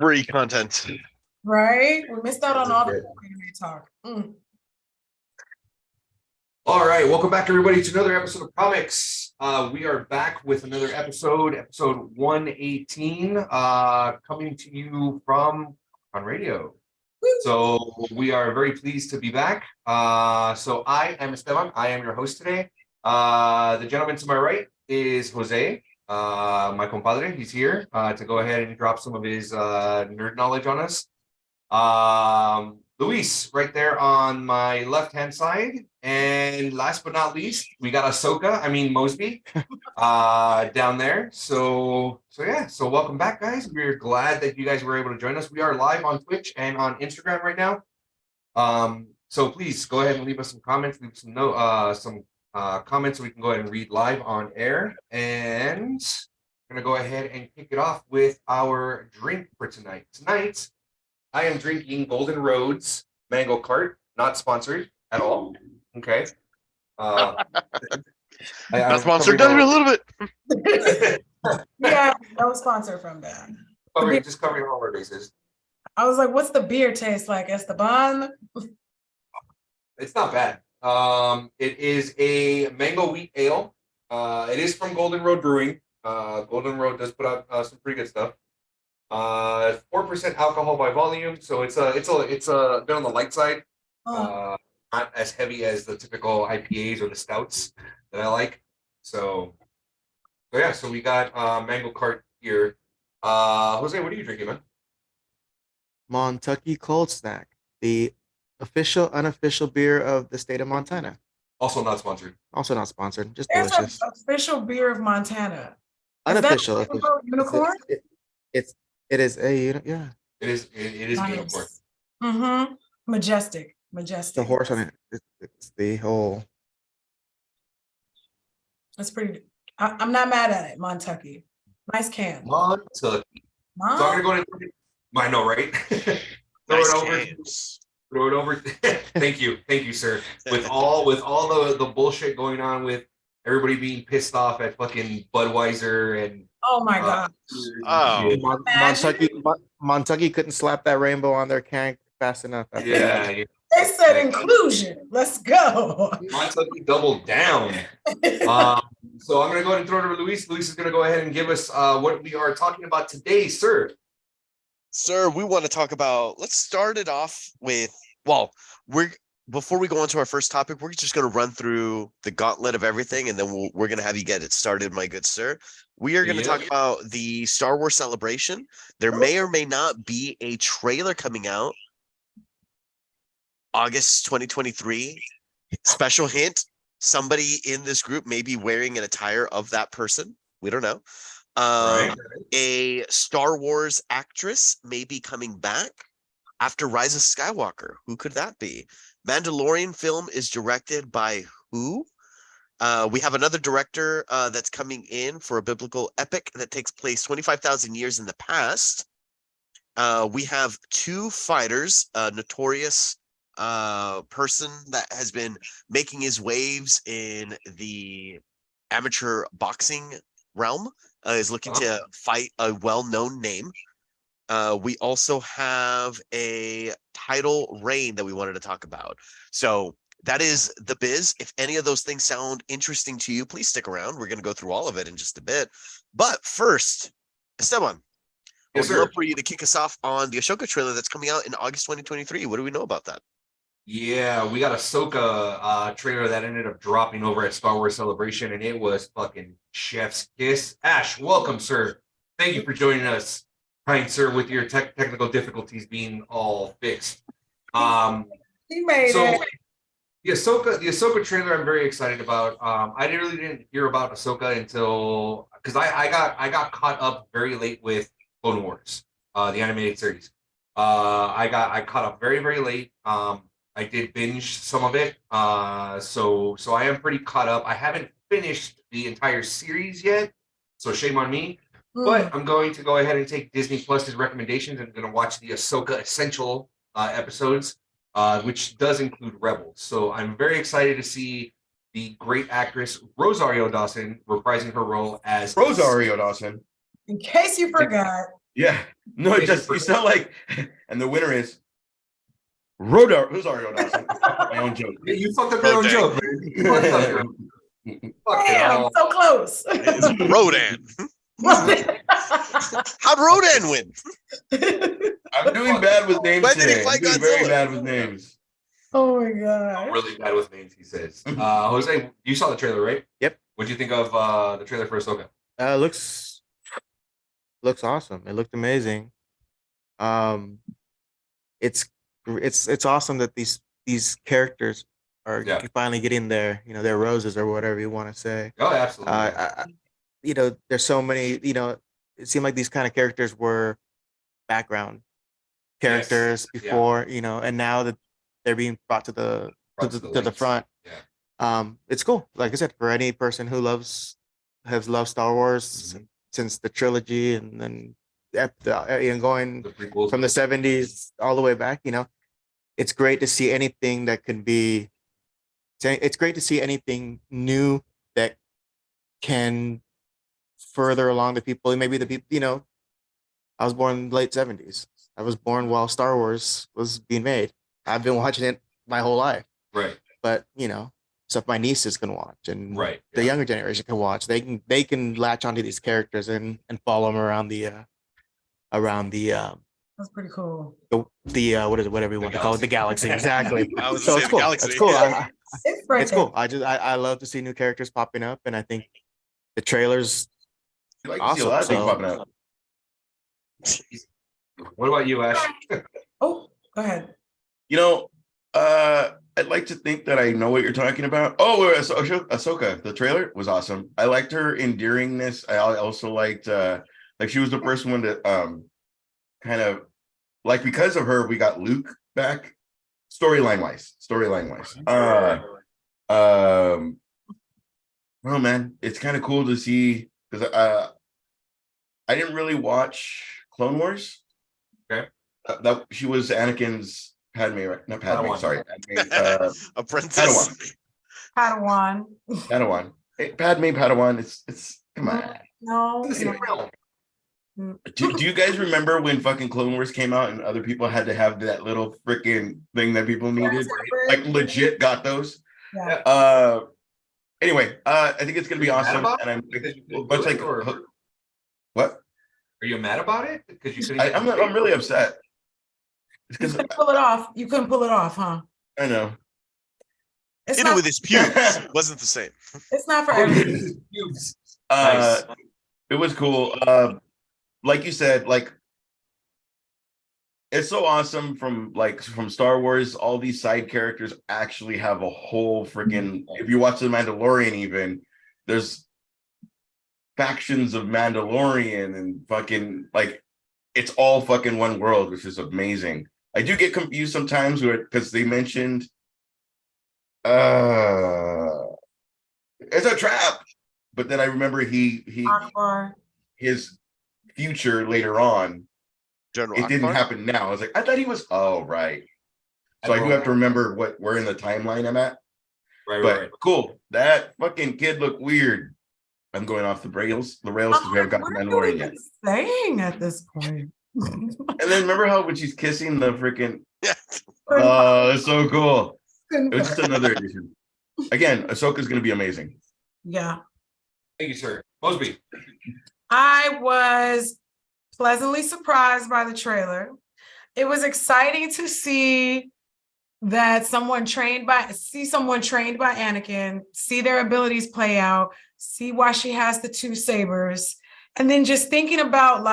Free content. Right? We missed out on all the anime talk. All right, welcome back, everybody, to another episode of Comix. We are back with another episode 118, coming to you from on radio. So we are very pleased to be back. So I am Esteban. I am your host today. The gentleman to my right is Jose, my compadre. He's here to go ahead and drop some of his nerd knowledge on us. Luis, right there on my left-hand side. And last but not least, we got Mosby, down there. So welcome back, guys. We're glad that you guys were able to join us. We are live on Twitch and on Instagram right now. So please go ahead and leave us some comments, leave some comments so we can go ahead and read live on air. And I'm gonna go ahead and kick it off with our drink for tonight. Tonight, I am drinking Golden Road's Mango Cart, not sponsored at all. Okay. Not sponsored, does it a little bit. Yeah, no sponsor from that. Just covering all our bases. I was like, what's the beer taste like, Esteban? It's not bad. It is a mango wheat ale. It is from Golden Road Brewing. Golden Road does put out some pretty good stuff. 4% alcohol by volume, so it's a bit on the light side. Not as heavy as the typical IPAs or the stouts that I like. So we got Mango Cart here. Jose, what are you drinking, man? Montucky Cold Snack, the unofficial beer of the state of Montana. Also not sponsored. Just There's delicious. an official beer of Montana. Unofficial. Unicorn? It is a yeah. It is Nice. unicorn. Mm-hmm. Majestic. The horse on it. It's the whole. That's pretty. I'm not mad at it. Montucky. Nice can. Montucky. So I'm gonna go to. I know, right? Throw it over. Thank you, sir. With all the bullshit going on with everybody being pissed off at fucking Budweiser and. Oh my god. Montucky couldn't slap that rainbow on their can fast enough. Yeah. They said inclusion. Let's go. Montucky doubled down. So I'm gonna go ahead and throw it over to Luis. Luis is gonna go ahead and give us what we are talking about today, sir. Sir, we want to talk about. Let's start it off with. Before we go on to our first topic, we're just going to run through the gauntlet of everything, and then we're going to have you get it started, my good sir. We are going to talk about the Star Wars Celebration. There may or may not be a trailer coming out August 2023. Special hint, somebody in this group may be wearing an attire of that person. We don't know. A Star Wars actress may be coming back after Rise of Skywalker. Who could that be? Mandalorian film is directed by who? We have another director that's coming in for a biblical epic that takes place 25,000 years in the past. We have two fighters, a notorious person that has been making his waves in the amateur boxing realm, is looking to fight a well-known name. We also have a title reign that we wanted to talk about. So that is the biz. If any of those things sound interesting to you, please stick around. We're going to go through all of it in just a bit. But first, Esteban, I would love for you to kick us off on the Ahsoka trailer that's coming out in August 2023. What do we know about that? Yeah, we got a Ahsoka trailer that ended up dropping over at Star Wars Celebration, and it was fucking chef's kiss. Ash, welcome, sir. Thank you for joining us, kind sir, with your technical difficulties being all fixed. He made it. The Ahsoka trailer I'm very excited about. I didn't hear about Ahsoka until because I got caught up very late with Clone Wars, the animated series. I caught up very, very late. I did binge some of it. So I am pretty caught up. I haven't finished the entire series yet, so shame on me. But I'm going to go ahead and take Disney Plus's recommendations. I'm going to watch the Ahsoka Essential episodes, which does include Rebels. So I'm very excited to see the great actress Rosario Dawson reprising her role as Rosario Dawson. In case you forgot. Yeah. No, it just you sound like, and the winner is Rosario Dawson. My own joke. You fucked up your own joke, man. You fucked up your own. Fuck it Damn, all. so close. It's Rodan. How'd Rodan win? I'm doing bad with names When did he today. fight I'm doing very Godzilla? bad with names. Oh my god. Really bad with names, he says. Jose, you saw the trailer, right? Yep. What'd you think of the trailer for Ahsoka? Looks awesome. It looked amazing. It's awesome that these characters are Yeah. finally getting their roses or whatever you want to say. Oh, absolutely. There's so many. It seemed like these kind of characters were background characters Yes. before, and now that they're being brought to the Leads. front. Yeah. It's cool. Like I said, for any person who has loved Star Wars since the trilogy, and then going The prequels. from the 70s all the way back, it's great to see anything that can be. It's great to see anything new that can further along the people. Maybe the people, I was born in the late 70s. I was born while Star Wars was being made. I've been watching it my whole life. Right. But, stuff my nieces can watch and Right. the younger generation can watch. They can latch onto these characters and follow them around the That's pretty cool. whatever you want to call it, the galaxy. Exactly. I was So gonna it's say the cool. galaxy. It's cool. Yeah. It's It's cool. I love to see new characters popping up, and I think the trailers. You like to see a lot of things popping up. What about you, Ash? Oh, go ahead. I'd like to think that I know what you're talking about. Oh, Ahsoka, the trailer was awesome. I liked her endearingness. I also liked she was the first one to kind of like, because of her, we got Luke back storyline wise. Oh man, it's kind of cool to see, because I didn't really watch Clone Wars. Okay. That she was Anakin's Padme, right? Not Padme, Padawan. sorry. Padme, A princess. Padawan. Padawan. Hey, Padawan. It's come on. No. The same realm. Do you guys remember when fucking Clone Wars came out and other people had to have that little freaking thing that people needed? Like legit got those. Yeah. Anyway, I think it's gonna be awesome, and I'm much like what? Are you mad about it? Because you couldn't. I'm really upset. It's You because couldn't pull it off. You couldn't pull it off, huh? I know. It's Hit it not, with his pubes. Wasn't the same. it's not for everyone. Nice. It was cool. Like you said, like it's so awesome from Star Wars. All these side characters actually have a whole freaking. If you watch the Mandalorian, even there's factions of Mandalorian and fucking it's all fucking one world, which is amazing. I do get confused sometimes because they mentioned it's a trap, but then I remember Akbar. his future later on. General It didn't Akbar? happen now. I was like, I thought he was. Oh, right. So I do have to remember where in the timeline I'm at. Right. Cool. That fucking kid looked weird. I'm going off the rails because we haven't got the Mandalorian yet. Saying at this point. And then remember how when she's kissing the freaking. Yeah. Oh, it's so cool. It was just another edition. Again, Ahsoka's going to be amazing. Yeah. Thank you, sir. Mosby. I was pleasantly surprised by the trailer. It was exciting to see that someone trained by Anakin, see their abilities play out, see why she has the two sabers, and then just thinking about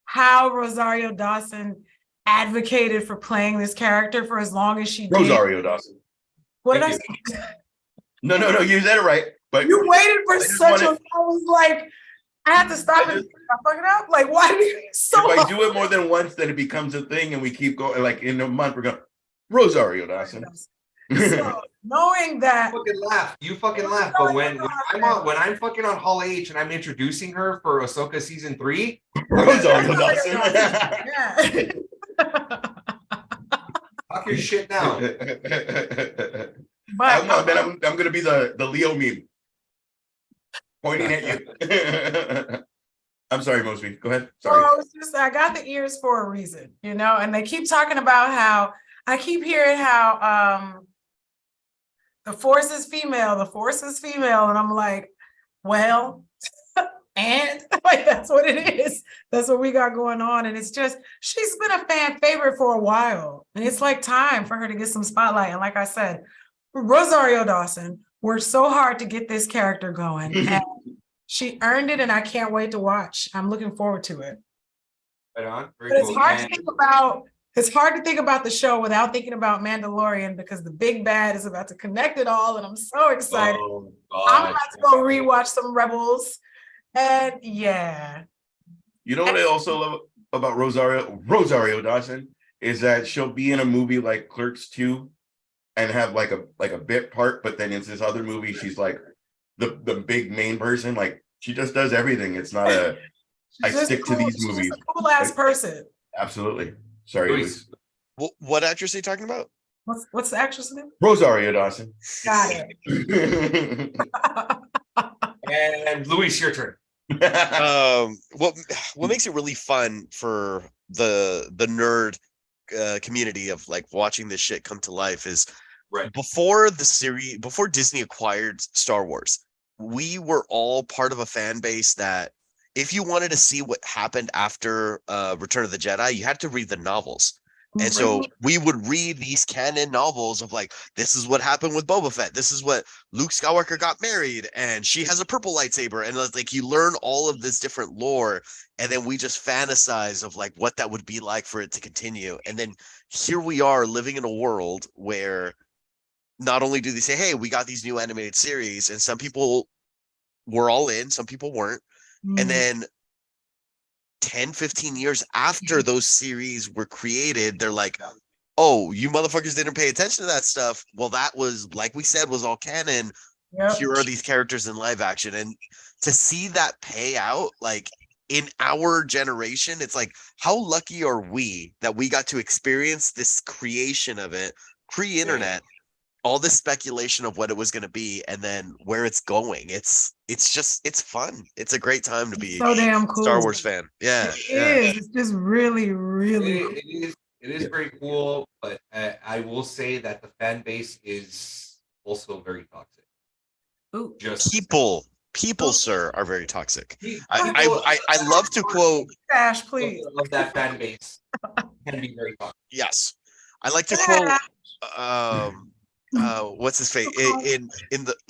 how Rosario Dawson advocated for playing this character for as long as she did. Rosario Dawson. What did I Thank say? No, you said it right. But You waited for such wanted- I was like, I had to stop it. I fuck it up. Like, why do you so if I do it more than once, then it becomes a thing, and we keep going. Like in a month, we're going Rosario Dawson. So, knowing that You fucking laugh. But when I'm fucking on Hall H and I'm introducing her for Ahsoka season 3, Rosario Dawson. yeah. knock your shit down. But I'm gonna be the Leo meme pointing at you. I'm sorry, Mosby. Go ahead. Well, Sorry. I got the ears for a reason, and they keep talking about how I keep hearing how the force is female, and I'm like, well, and like that's what it is. That's what we got going on. And it's just she's been a fan favorite for a while. And it's like time for her to get some spotlight. And like I said, Rosario Dawson worked so hard to get this character going. And she earned it, and I can't wait to watch. I'm looking forward to it. Right on. Very But cool. it's hard to think about the show without thinking about Mandalorian because the big bad is about to connect it all, and I'm so excited. Oh, I'm about to go rewatch some Rebels, and yeah. You know what I also love about Rosario Dawson is that she'll be in a movie like Clerks 2 and have like a bit part, but then in this other movie she's like the big main person. Like she just does everything. It's not a I stick to these movies. She's a cool ass person. Absolutely. Sorry, Luis. What actress are you talking about? What's the actress name? Rosario Dawson. Got it. And Luis, your turn. What makes it really fun for the nerd community of like watching this shit come to life is right before Disney acquired Star Wars, we were all part of a fan base that if you wanted to see what happened after Return of the Jedi, you had to read the novels. And so we would read these canon novels of like, this is what happened with Boba Fett. This is what Luke Skywalker got married, and she has a purple lightsaber. And like you learn all of this different lore, and then we just fantasize of like what that would be like for it to continue. And then here we are living in a world where not only do they say, hey, we got these new animated series, and some people were all in, some people weren't. And then 10, 15 years after those series were created, they're like, oh, you motherfuckers didn't pay attention to that stuff. Well, that was, like we said, was all canon. Yep. Here are these characters in live action. And to see that pay out, like in our generation, it's like, how lucky are we that we got to experience this creation of it pre-internet, all this speculation of what it was going to be, and then where it's going. It's fun. It's a great time to be so damn cool. Star Wars fan. Yeah, it is. It's just really, really. It is very cool, but I will say that the fan base is also very toxic. Ooh. Just people, sir, are very toxic. I love to quote. Ash, please. Of that fan base can be very toxic. Yes, I like to quote. What's his face in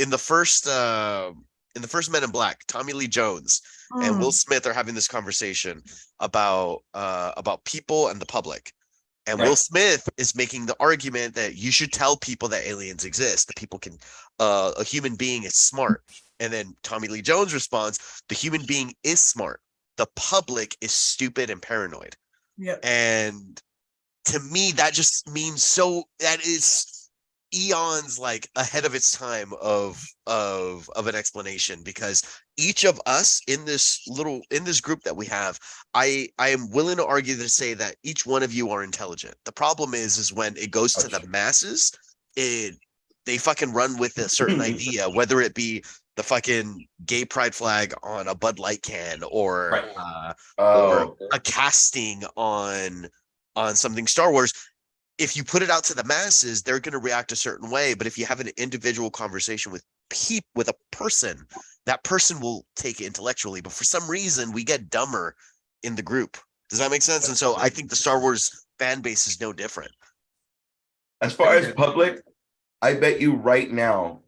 the first Men in Black, Tommy Lee Jones and Will Smith are having this conversation about people and the public, and Will Smith is making the argument that you should tell people that aliens exist, that people can a human being is smart, and then Tommy Lee Jones responds, the human being is smart, the public is stupid and paranoid. And to me that just means that is eons like ahead of its time of an explanation, because each of us in this group that we have, I am willing to argue to say that each one of you are intelligent. The problem is when it goes to the masses, they fucking run with a certain idea, whether it be the fucking gay pride flag on a Bud Light can or a casting on something Star Wars. If you put it out to the masses, they're going to react a certain way. But if you have an individual conversation with a person, that person will take it intellectually. But for some reason, we get dumber in the group. Does that make sense? And so I think the Star Wars fan base is no different. As far as public, I bet you right now,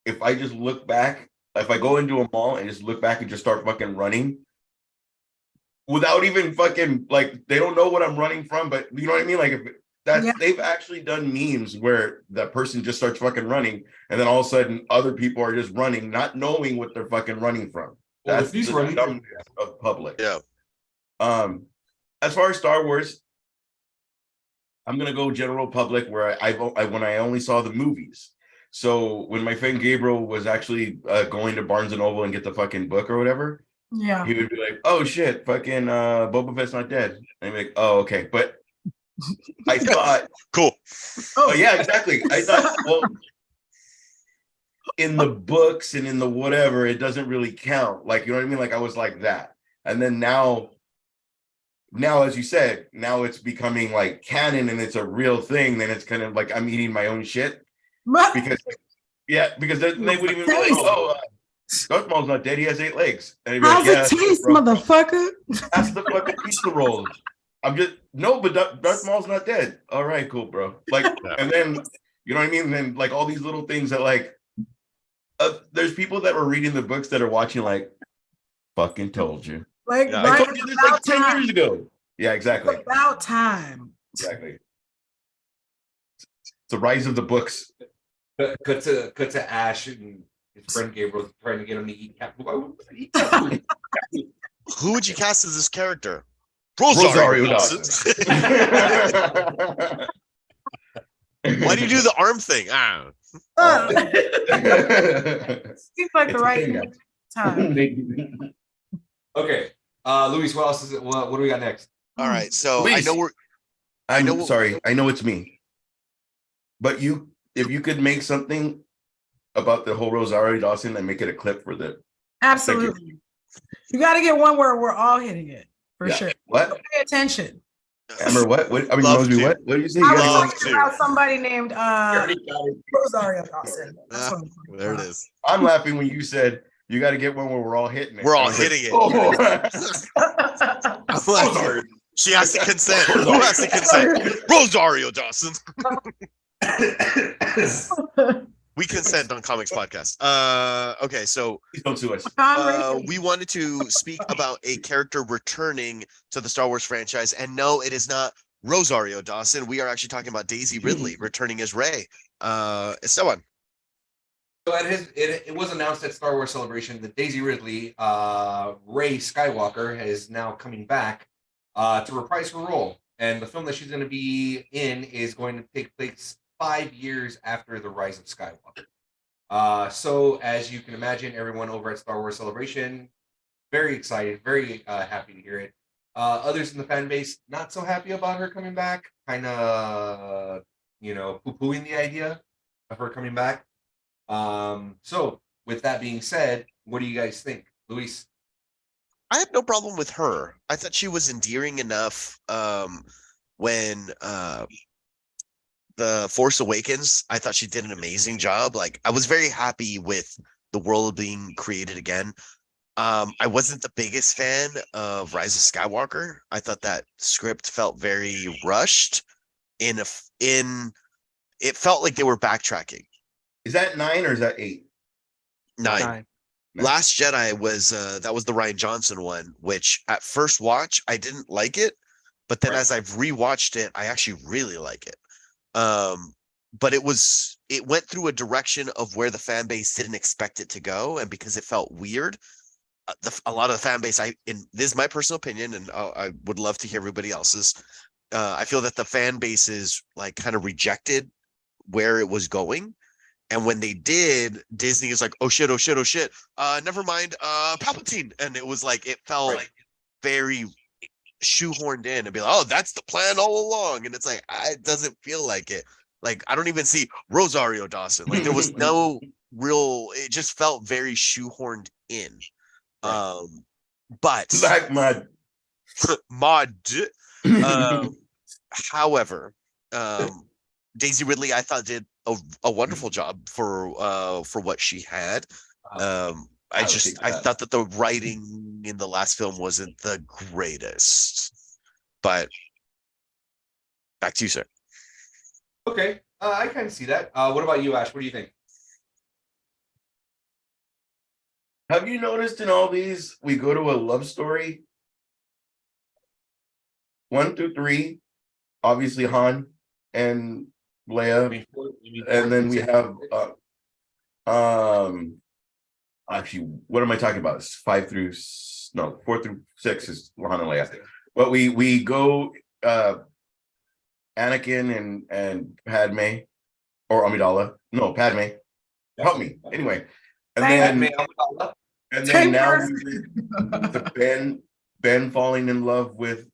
if I just look back, if I go into a mall and just look back and just start fucking running, without even fucking, like, they don't know what I'm running from, but you know what I mean? Like, they've actually done memes where that person just starts fucking running, and then all of a sudden other people are just running, not knowing what they're fucking running from. That's the dumbness of public. Yeah. As far as Star Wars, I'm gonna go general public, where when I only saw the movies. So when my friend Gabriel was actually going to Barnes and Noble and get the fucking book or whatever, he would be like, "Oh shit, fucking Boba Fett's not dead." And I'd be like, "Oh, okay," but I thought, cool. Oh yeah, exactly. I thought, well, in the books and in the whatever, it doesn't really count. Like, you know what I mean? Like, I was like that. And then now, as you said, now it's becoming like canon and it's a real thing. Then it's kind of like I'm eating my own shit because they would even be like, oh, Darth Maul's not dead. He has 8 legs. And he'd be How's like, it taste, motherfucker? That's the fucking pizza rolls. I'm just but Darth Maul's not dead. All right, cool, bro. Like, and then you know what I mean. And then like all these little things that like, there's people that were reading the books that are watching like, fucking told you. Like, I told you this like 10 years ago. Yeah, exactly. It's about time. Exactly. It's the rise of the books. Cut to Ash and his friend Gabriel trying to get him to eat cat food. Why would he eat cat food? Who would you cast as this character? Rosario Dawson. Why do you do the arm thing? Seems like the right time. Okay, Luis, what else is it? What do we got next? All right, so Luis, I know sorry, I know it's me, but if you could make something about the whole Rosario Dawson and make it a clip for the Absolutely. You got to get one where we're all hitting it for sure. What? Pay attention. Amber, what? I mean, Love Mosby, to. what? What do you say? I You was gotta Love talking to. about somebody named Rosario Dawson. That's what I'm talking There it about. is. I'm laughing when you said you got to get one where we're all hitting it. We're I all was like, hitting it. oh. I'm like, she has to consent. Who has to consent? Rosario Dawson. We consent on Comics Podcast. Okay, so Please don't sue us. we wanted to speak about a character returning to the Star Wars franchise, and no, it is not Rosario Dawson. We are actually talking about Daisy Ridley returning as Rey. Esteban. So it was announced at Star Wars Celebration that Daisy Ridley, Rey Skywalker, is now coming back to reprise her role, and the film that she's going to be in is going to take place 5 years after the rise of Skywalker. So as you can imagine, everyone over at Star Wars Celebration, very excited, very happy to hear it. Others in the fan base, not so happy about her coming back, kind of, poo-pooing the idea of her coming back. So with that being said, what do you guys think? Luis? I had no problem with her. I thought she was endearing enough when The Force Awakens, I thought she did an amazing job. Like, I was very happy with the world being created again. I wasn't the biggest fan of Rise of Skywalker. I thought that script felt very rushed. It felt like they were backtracking. Is that 9 or is that 8? 9. 9. Last Jedi was that was the Rian Johnson one, which at first watch I didn't like it, but then as I've rewatched it, I actually really like it. But it went through a direction of where the fan base didn't expect it to go, and because it felt weird, a lot of the fan base, this is my personal opinion, and I would love to hear everybody else's. I feel that the fan bases like kind of rejected where it was going. And when they did, Disney is like, oh shit. Never mind, Palpatine. And it was like, it felt very shoehorned in and be like, oh, that's the plan all along. And it's like, it doesn't feel like it. Like, I don't even see Rosario Dawson. Like, there was no real, it just felt very shoehorned in. But Black mud. However, Daisy Ridley, I thought did a wonderful job for what she had. I thought that the writing in the last film wasn't the greatest, but back to you, sir. Okay, I kind of see that. What about you, Ash? What do you think? Have you noticed in all these, we go to a love story? 1 through 3, obviously Han and Leia, and then we have actually, what am I talking about? 4 through 6 is Han and Leia, but we go Anakin and Padme, or Amidala. No, Padme. Help me. Anyway, and then now the Ben falling in love with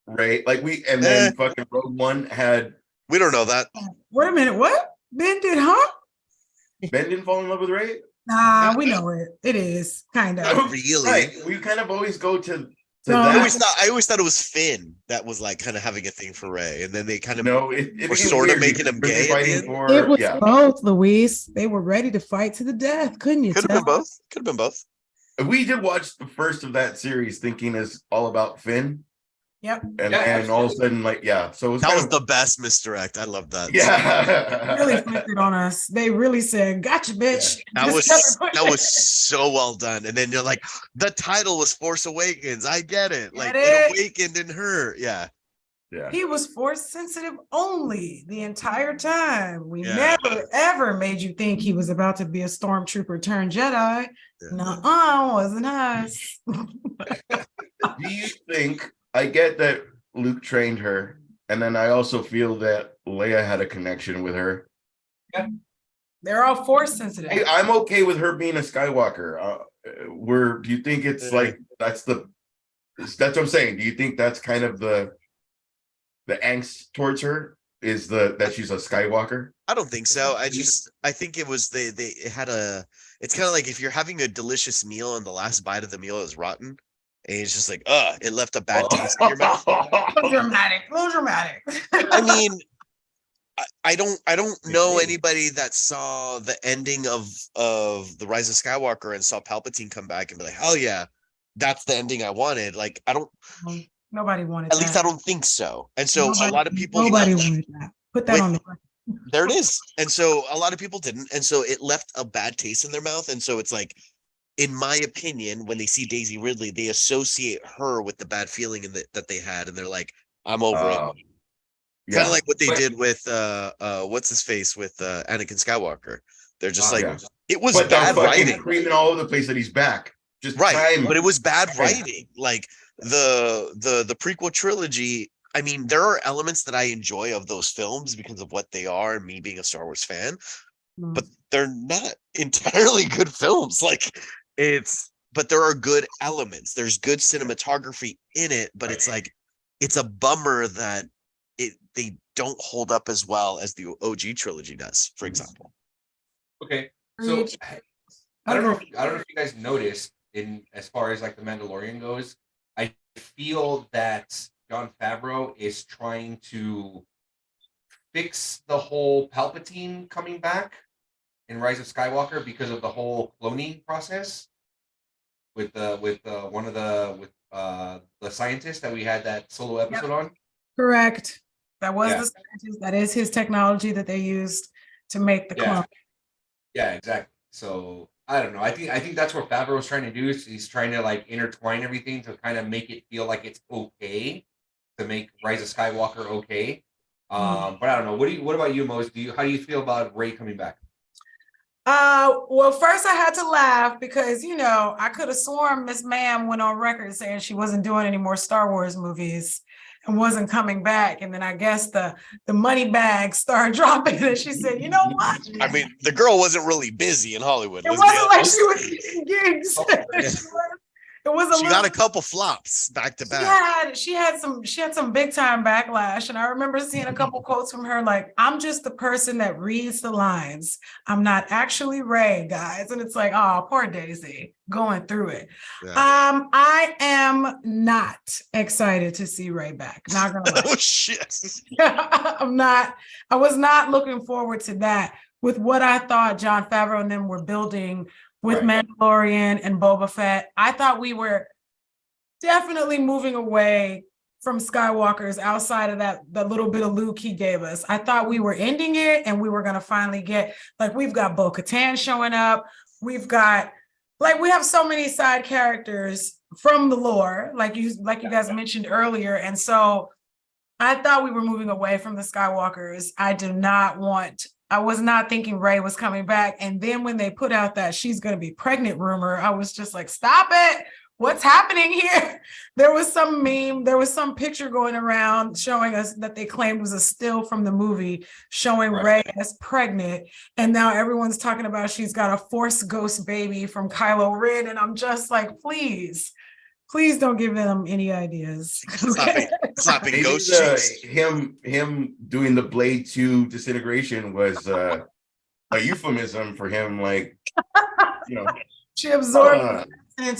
Rey. Like then fucking Rogue One had. We don't know that. Wait a minute, what? Ben did, huh? Ben didn't fall in love with Rey? Nah, we know it. It is kind of. Not really. Right. We kind of always go to No, I that. always thought it was Finn that was like kind of having a thing for Ray, and then they kind of No, it were became sort of weird making because him when they're gay at the fighting end. for It was yeah. both, Luis. They were ready to fight to the death, couldn't you Could have tell? been both. Could have been both. We did watch the first of that series thinking it's all about Finn. Yep. And Yeah, and all of a sudden, like, yeah. So it was That kind was of the best misdirect. I love that. Really yeah. flipped it on us. They really said, "Gotcha, bitch." That Just was kept it that pushing. was so well done. And then you're like, the title was Force Awakens. I get it. Like Get it it? awakened in her. Yeah. Yeah. He was force sensitive only the entire time. We Yeah. never ever made you think he was about to be a stormtrooper turned Jedi. Yeah. Nuh-uh, wasn't us. Do you think I get that Luke trained her, and then I also feel that Leia had a connection with her. They're all force sensitive. Hey, I'm okay with her being a Skywalker. Do you think it's like that's what I'm saying? Do you think that's kind of the angst towards her is that she's a Skywalker? I don't think so. I think it was it had it's kind of like if you're having a delicious meal and the last bite of the meal is rotten, and it's just like, it left a bad taste in your mouth. A little dramatic. I mean, I don't know anybody that saw the ending of the Rise of Skywalker and saw Palpatine come back and be like, hell yeah, that's the ending I wanted. Like, I don't. Nobody wanted At least I don't think so. And so a lot of people. Nobody wanted that. Put that on the record. There it is. And so a lot of people didn't. And so it left a bad taste in their mouth. And so it's like, in my opinion, when they see Daisy Ridley, they associate her with the bad feeling that they had. And they're like, I'm over it. Kind of like what they did with what's his face with Anakin Skywalker. They're just like, it was bad writing. Screaming all over the place that he's back. Just right. time. But it was bad writing. Like the prequel trilogy. I mean, there are elements that I enjoy of those films because of what they are and me being a Star Wars fan, but they're not entirely good films. Like but there are good elements. There's good cinematography in it, but it's like, it's a bummer that they don't hold up as well as the OG trilogy does, for example. Okay. So I don't know if you guys noticed as far as like the Mandalorian goes, I feel that Jon Favreau is trying to fix the whole Palpatine coming back in Rise of Skywalker because of the whole cloning process with one of the scientists that we had that solo episode on. Correct. That was the scientist. That is his technology that they used to make the clone. Yeah, exactly. So I don't know. I think that's what Favreau is trying to do. Is he's trying to like intertwine everything to kind of make it feel like it's okay to make Rise of Skywalker okay. But I don't know. What about you, Mose? How do you feel about Rey coming back? Well, first I had to laugh because I could have sworn Miss Ma'am went on record saying she wasn't doing any more Star Wars movies and wasn't coming back. And then I guess the money bags started dropping and she said, you know what? I mean, the girl wasn't really busy in Hollywood. It wasn't like she was getting gigs. She got a couple flops back to back. She had some big time backlash. And I remember seeing a couple quotes from her like, I'm just the person that reads the lines. I'm not actually Rey, guys. And it's like, oh, poor Daisy going through it. Yeah. I am not excited to see Rey back. Not gonna lie. Oh shit. I was not looking forward to that with what I thought Jon Favreau and them were building with Mandalorian and Boba Fett. I thought we were definitely moving away from Skywalker's outside of the little bit of Luke he gave us. I thought we were ending it and we were going to finally get, like, we've got Bo-Katan showing up. We've got, like, we have so many side characters from the lore, like you guys mentioned earlier. And so I thought we were moving away from the Skywalkers. I was not thinking Rey was coming back. And then when they put out that she's going to be pregnant rumor, I was just like, stop it. What's happening here? There was some meme. There was some picture going around showing us that they claimed was a still from the movie showing Rey as pregnant. And now everyone's talking about she's got a Force ghost baby from Kylo Ren. And I'm just like, please don't give them any ideas. Slapping ghost cheeks. Him doing the Blade 2 disintegration was a euphemism for him, like you know. She absorbed Uh, and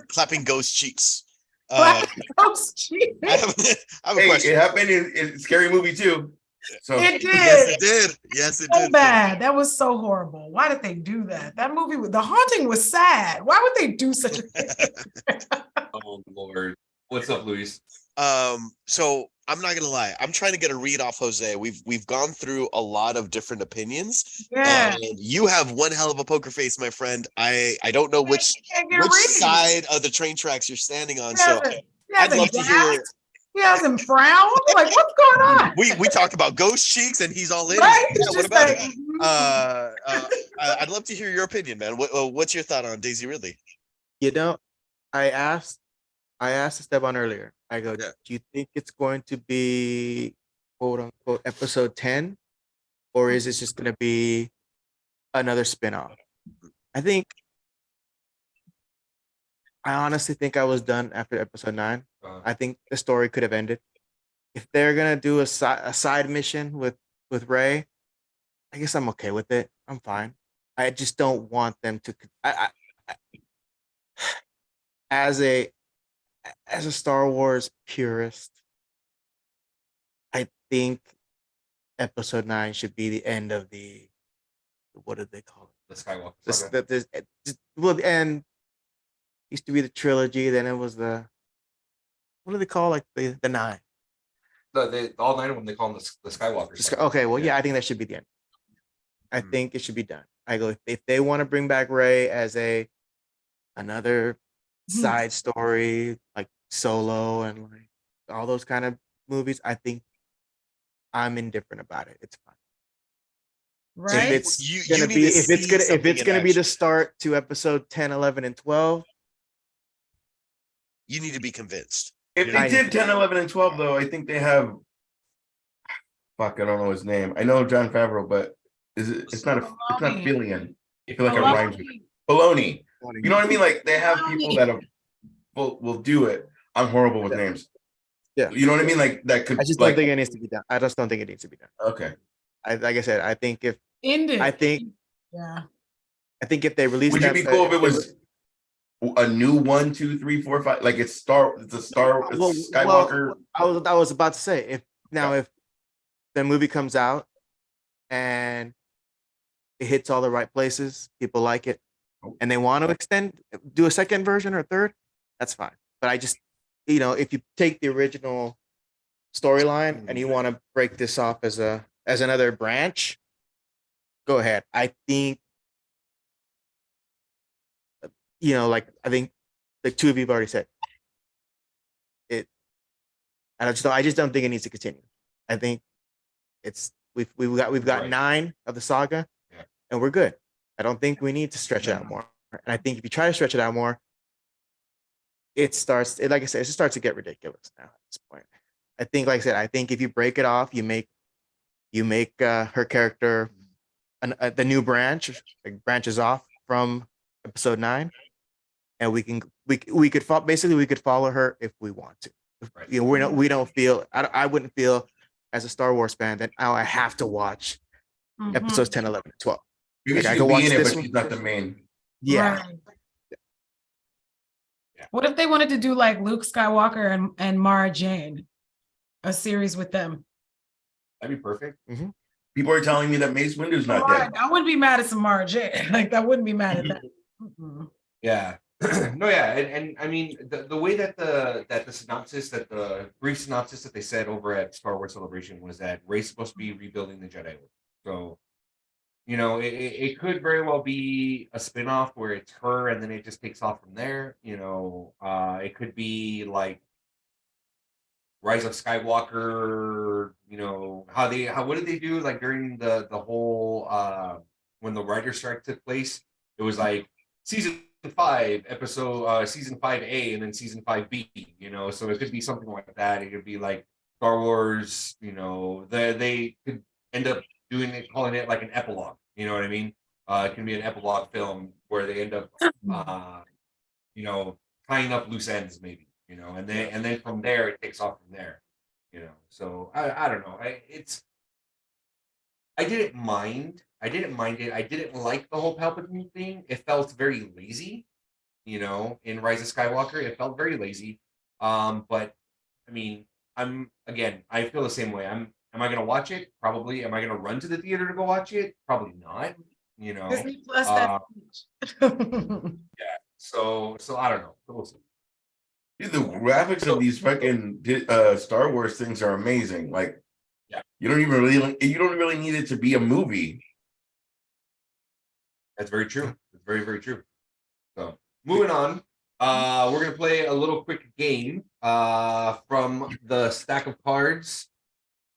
clapping ghost cheeks. Black Ghost cheeks. I have a hey, question. it happened in Scary Movie too. So It Yes, did. it did. Yes, it So did. bad. That was so horrible. Why did they do that? That movie, The Haunting was sad. Why would they do such a thing? Oh Lord. What's up, Luis? So I'm not gonna lie. I'm trying to get a read off Jose. We've gone through a lot of different opinions, Yeah. and you have one hell of a poker face, my friend. I don't know which Can't get a read. side of the train tracks you're standing on. He So hasn't- he I'd hasn't love to hear. gasped. He hasn't frowned. Like, what's going on? We talk about ghost cheeks, and he's all in. Right? Yeah, It's what just about like, it? I'd love to hear your opinion, man. What's your thought on Daisy Ridley? You know, I asked Esteban earlier. I go, Yeah. do you think it's going to be quote unquote episode 10? Or is this just gonna be another spin-off? I honestly think I was done after episode 9. I think the story could have ended. If they're gonna do a side mission with Ray, I guess I'm okay with it. I'm fine. I just don't want them to. I as a Star Wars purist, I think episode 9 should be the end of the, what did they call it? The Skywalker This, saga. well, the end used to be the trilogy. Then it was the, what do they call, like the 9? All 9 of them, they call them the Skywalker saga. Okay, well, yeah, I think that should be the end. I think it should be done. I go, if they want to bring back Ray as another side story, like Solo and like all those kind of movies, I think I'm indifferent about it. It's fine. right? If it's You gonna need be, to if it's see gonna, if something it's in gonna be the action. start to episode 10, 11, and 12, You need to be convinced. if they did 10, 11, and 12, though, I think they have. Fuck, I don't know his name. I know John Favreau, but it's not Filoni. Fillion. I feel like it Filoni. rhymes with Baloney. You know what I mean? Like they have people that will do it. I'm horrible with names. Yeah. You know what I mean? Like that could. I just don't think it needs to be done. I just don't think it needs to be done. Okay. Like I said, I think if Ended. I think if they release Would that, you be cool if it was a new 1, 2, 3, 4, 5? Like it's Skywalker. I was about to say if the movie comes out and it hits all the right places, people like it, and they want to do a second version or a third, that's fine. But I just, if you take the original storyline and you want to break this off as another branch, go ahead. I think, I think the two of you have already said it. I just don't think it needs to continue. I think we've got Right. 9 of the saga, and we're good. I don't think we need to stretch it out more. And I think if you try to stretch it out more, like I said, it starts to get ridiculous now at this point. I think, like I said, I think if you break it off, you make her character the new branch, like branches off from episode 9, and we could follow her if we want to. Right. We don't feel. I wouldn't feel as a Star Wars fan that I have to watch episodes 10, 11, and 12. Maybe Like, I she can could watch be in it, this but one. she's not the main. Yeah. Right. What if they wanted to do like Luke Skywalker and Mara Jane, a series with them? That'd be perfect. People are telling me that Mace Windu's not dead. I wouldn't be mad at some Mara Jane. Like I wouldn't be mad at that. Yeah. No, yeah, and I mean the way that the brief synopsis that they said over at Star Wars Celebration was that Rey's supposed to be rebuilding the Jedi Order. So, it could very well be a spin-off where it's her and then it just takes off from there. It could be like Rise of Skywalker. What did they do like during the whole when the writer's strike took place? It was like season 5 episode season 5A and then season 5B, so it could be something like that. It could be like Star Wars, they could end up calling it like an epilogue, you know what I mean? It can be an epilogue film where they end up tying up loose ends maybe, and then from there it takes off from there, so I don't know. I didn't mind it. I didn't like the whole Palpatine thing. It felt very lazy, in Rise of Skywalker. It felt very lazy. But I mean, I feel the same way. Am I gonna watch it? Probably. Am I gonna run to the theater to go watch it? Probably not. Disney Plus that. So I don't know. We'll see. Dude, the graphics of these fucking Star Wars things are amazing. Like, Yeah. you don't really need it to be a movie. That's very true. It's very, very true. So moving on. We're gonna play a little quick game from the stack of cards,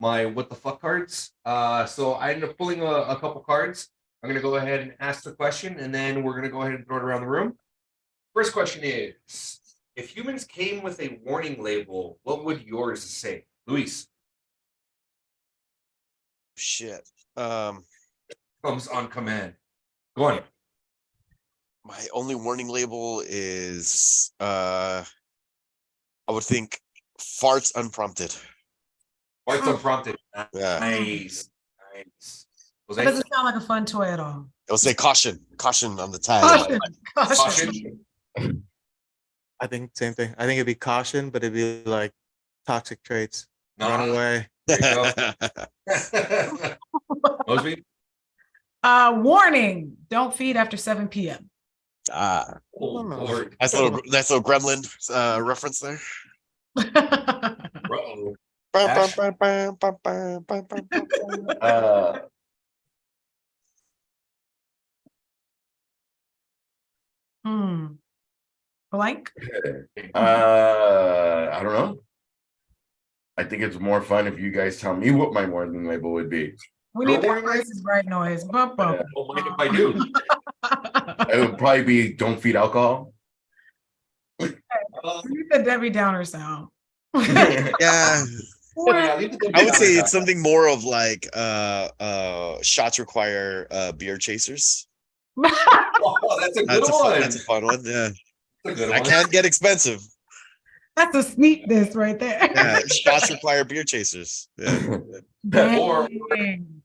my what the fuck cards. So I ended up pulling a couple cards. I'm gonna go ahead and ask the question, and then we're gonna go ahead and throw it around the room. First question is: if humans came with a warning label, what would yours say, Luis? Shit. Comes on command. Go on. My only warning label is I would think farts unprompted. What's unprompted? Yeah. Nice. Was That that doesn't sound like a fun toy at all. It'll say caution on the tag. Caution. caution? I think same thing. I think it'd be caution, but it'd be like toxic traits. Nah. Run away. There you go. Mosby? Warning, don't feed after 7 p.m. Ah, Oh, Lord. that's a little gremlin reference there. Uh-oh. Ash? Blank. I don't know. I think it's more fun if you guys tell me what my warning label would be. We need that Price is Right noise. Bump, bump. Don't mind if I do. It would probably be don't feed alcohol. We need the Debbie Downer sound. Yeah. Yeah, leave the I would say it's something more of like shots require beer chasers. Oh, that's a good one. That's a fun one. Yeah. That's a good I one. can't get expensive. That's a sneak this right there. Yeah, shots require beer chasers. Yeah. Or- Dang.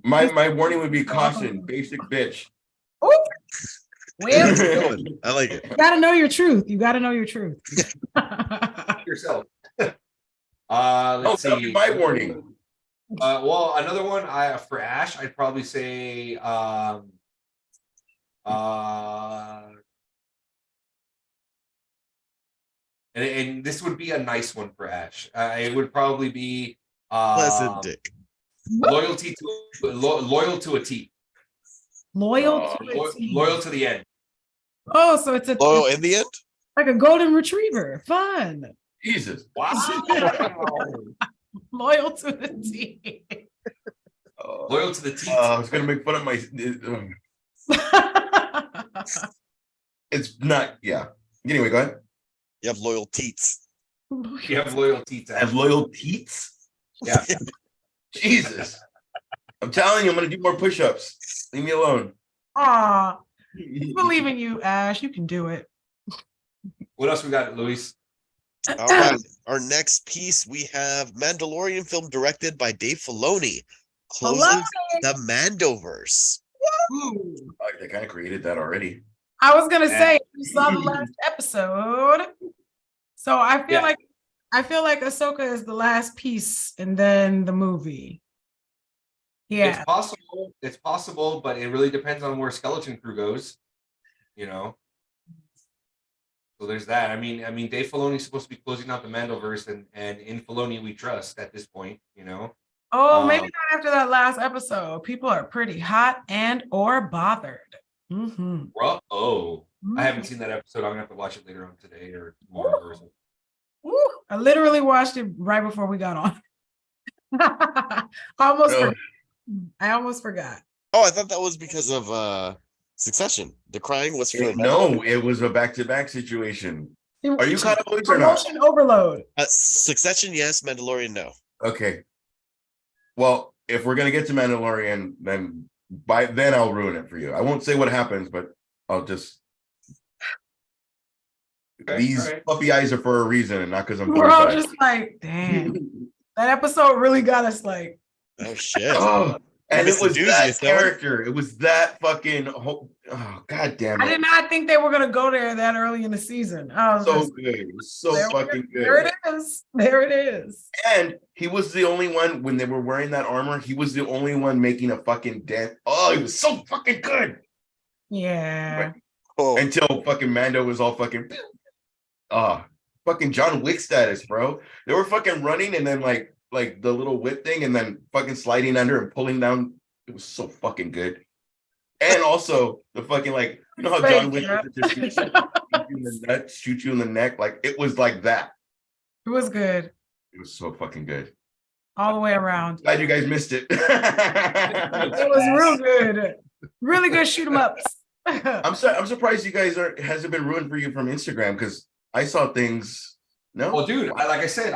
My warning would be caution, basic bitch. Ooh. Well, That's a good one. I like it. you gotta know your truth. You gotta know your truth. Yourself. Oh, Let's that'll be see. my warning. Well, another one for Ash, I'd probably say and this would be a nice one for Ash. It would probably be Pleasant dick. loyal to a T. Loyal Oh, to a team. Loyal to the end. Oh, so it's Loyal in the end? like a golden retriever. Fun. Jesus. Wow. Loyal to the team. Loyal to the T. I was gonna make fun of my. It's not. Yeah. Anyway, go ahead. You have loyal teats. You have loyalty to I have loyal teats. Yeah. Jesus. I'm telling you, I'm gonna do more push-ups. Leave me alone. Aw, believe in you, Ash. You can do it. What else we got, Luis? All right. Our next piece, we have Mandalorian film directed by Dave Filoni. Closes the Mandoverse. Like, they kind of created that already. I was gonna say you saw the last episode, so I feel like Ahsoka is the last piece, and then the movie. Yeah, It's possible, but it really depends on where Skeleton Crew goes. So there's that. I mean, Dave Filoni's supposed to be closing out the Mandoverse, and in Filoni we trust at this point. Oh, maybe not after that last episode. People are pretty hot and or bothered. Mm-hmm. I haven't seen that episode. I'm gonna have to watch it later on today or tomorrow. Ooh, I literally watched it right before we got on. I almost forgot. Oh, I thought that was because of Succession. The crying was for No, it was a back-to-back situation. Are you caught up, Luis, or not? Promotion overload. Succession, yes. Mandalorian, no. Okay. Well, if we're gonna get to Mandalorian, then by then I'll ruin it for you. I won't say what happens, but I'll just. Okay, These right. puffy eyes are for a reason, and not because I'm. We're all 45. just like, damn. That episode really got us like. Oh shit. Oh, And it Mr. was that Doozy, though. character. It was that fucking. Oh, god damn I it! did not think they were gonna go there that early in the season. I was So just, good. It was so there, fucking there good. it is. There it is. And he was the only one when they were wearing that armor. He was the only one making a fucking dent. Oh, he was so fucking good. Yeah. Oh, Until fucking Mando was all fucking. Fucking John Wick status, bro. They were fucking running and then like the little whip thing and then fucking sliding under and pulling down. It was so fucking good. And also the fucking like, you know how John Wick Yeah. just shoots you in the nuts, shoot you in the neck, like it was like that. It was good It was so fucking good. all the way around. Glad you guys missed it. It was real good. Really good shoot 'em ups. I'm surprised you guys hasn't been ruined for you from Instagram because I saw things. No, Well, dude, like I said,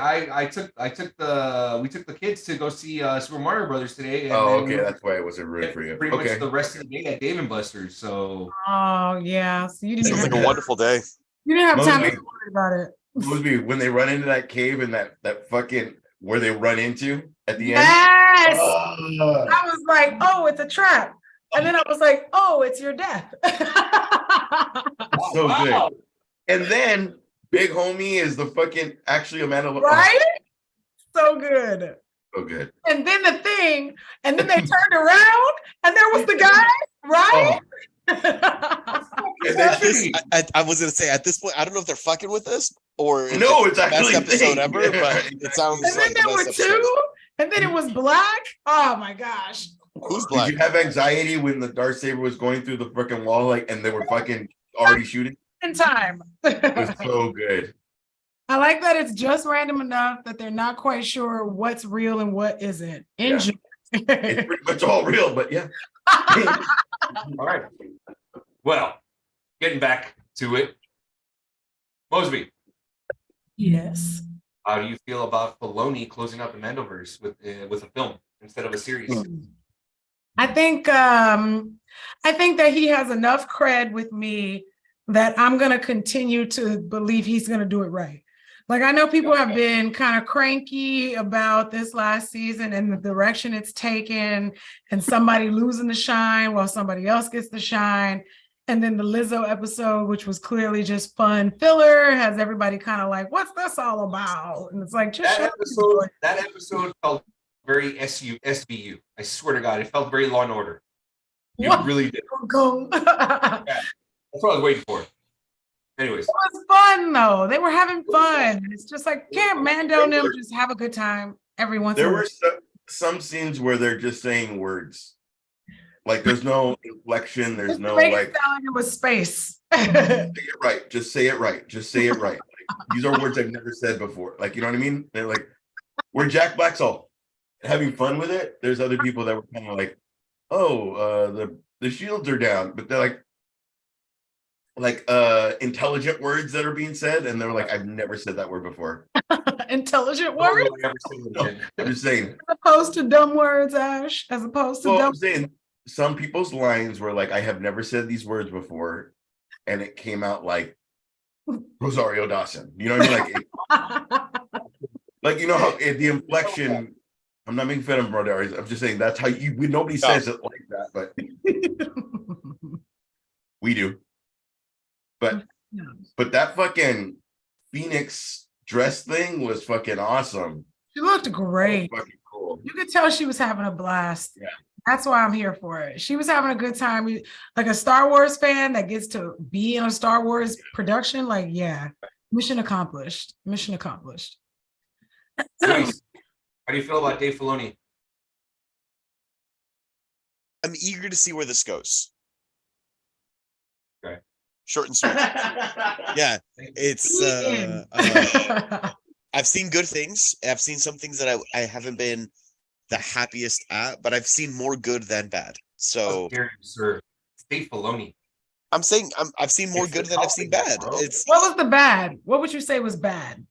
we took the kids to go see Super Mario Brothers today. And oh, then okay, we that's why it wasn't ruined for you. pretty Okay, much the rest of the day at Dave and Buster's. So Oh yeah. So you didn't sounds even like a wonderful day. you didn't have time to Mostly- worry about it. Mosby, when they run into that cave and that fucking where they run into at the end. Yes. Ah. I was like, oh, it's a trap. And then I was like, oh, it's your death. So wow. good. And then Big Homie is the fucking actually a Mandalorian. Right? So good. So good. And then the thing, and then they turned around and there was the guy, right? And then At this, I was gonna say at this point, I don't know if they're fucking with us or if no, it's the best actually episode thing. ever, Yeah, but exactly. it sounds And then like the there were best episode. two, and then it was black. Oh my gosh. Who's Did black? you have anxiety when the Darksaber was going through the freaking wall, like, and they were fucking already shooting? In time. It was so good. I like that it's just random enough that they're not quite sure what's real and what isn't. Enjoy. It's pretty much all real, but yeah. All right. Well, getting back to it, Mosby, Yes. how do you feel about Filoni closing out the Mandoverse with a film instead of a series? I think that he has enough cred with me that I'm gonna continue to believe he's gonna do it right. Like I know people have been kind of cranky about this last season and the direction it's taken, and somebody losing the shine while somebody else gets the shine. And then the Lizzo episode, which was clearly just fun filler, has everybody kind of like, what's this all about? And it's like, just That episode felt very SVU. I swear to God, it felt very Law and Order. It What? really did. Go. That's what I was waiting for. Anyways, It was fun though. They were having fun. It's just like, can't Mando and them just have a good time every once in a There while? were some scenes where they're just saying words. Like there's no inflection, there's no Make like it sound like it was space. say it right, just say it right, just say it right. Like, these are words I've never said before. Like, you know what I mean? They're like, where Jack Black's all having fun with it. There's other people that were kind of like, oh, the shields are down, but they're like intelligent words that are being said, and they're like, I've never said that word before. Intelligent I don't words really ever say it No, again. I'm just saying. as opposed to dumb words, Ash, as opposed to Well, dumb. I'm saying some people's lines were like, I have never said these words before, and it came out like Rosario Dawson. You know what I mean? Like you know how the inflection. I'm not making fun of Rosario. I'm just saying that's how nobody says it like that, but we do. But that fucking Phoenix dress thing was fucking awesome. She looked great. Fucking cool. You could tell she was having a blast. Yeah. That's why I'm here for it. She was having a good time. Like a Star Wars fan that gets to be in a Star Wars production, like, yeah, mission accomplished. Mission accomplished. Luis, how do you feel about Dave Filoni? I'm eager to see where this goes. Okay. Short and sweet. Yeah, it's I've seen good things. I've seen some things that I haven't been the happiest at, but I've seen more good than bad. So How dare you, sir? It's Dave Filoni. I'm saying I've seen more It's good the than I've seen topic, bad. bro. It's What was the bad? What would you say was bad?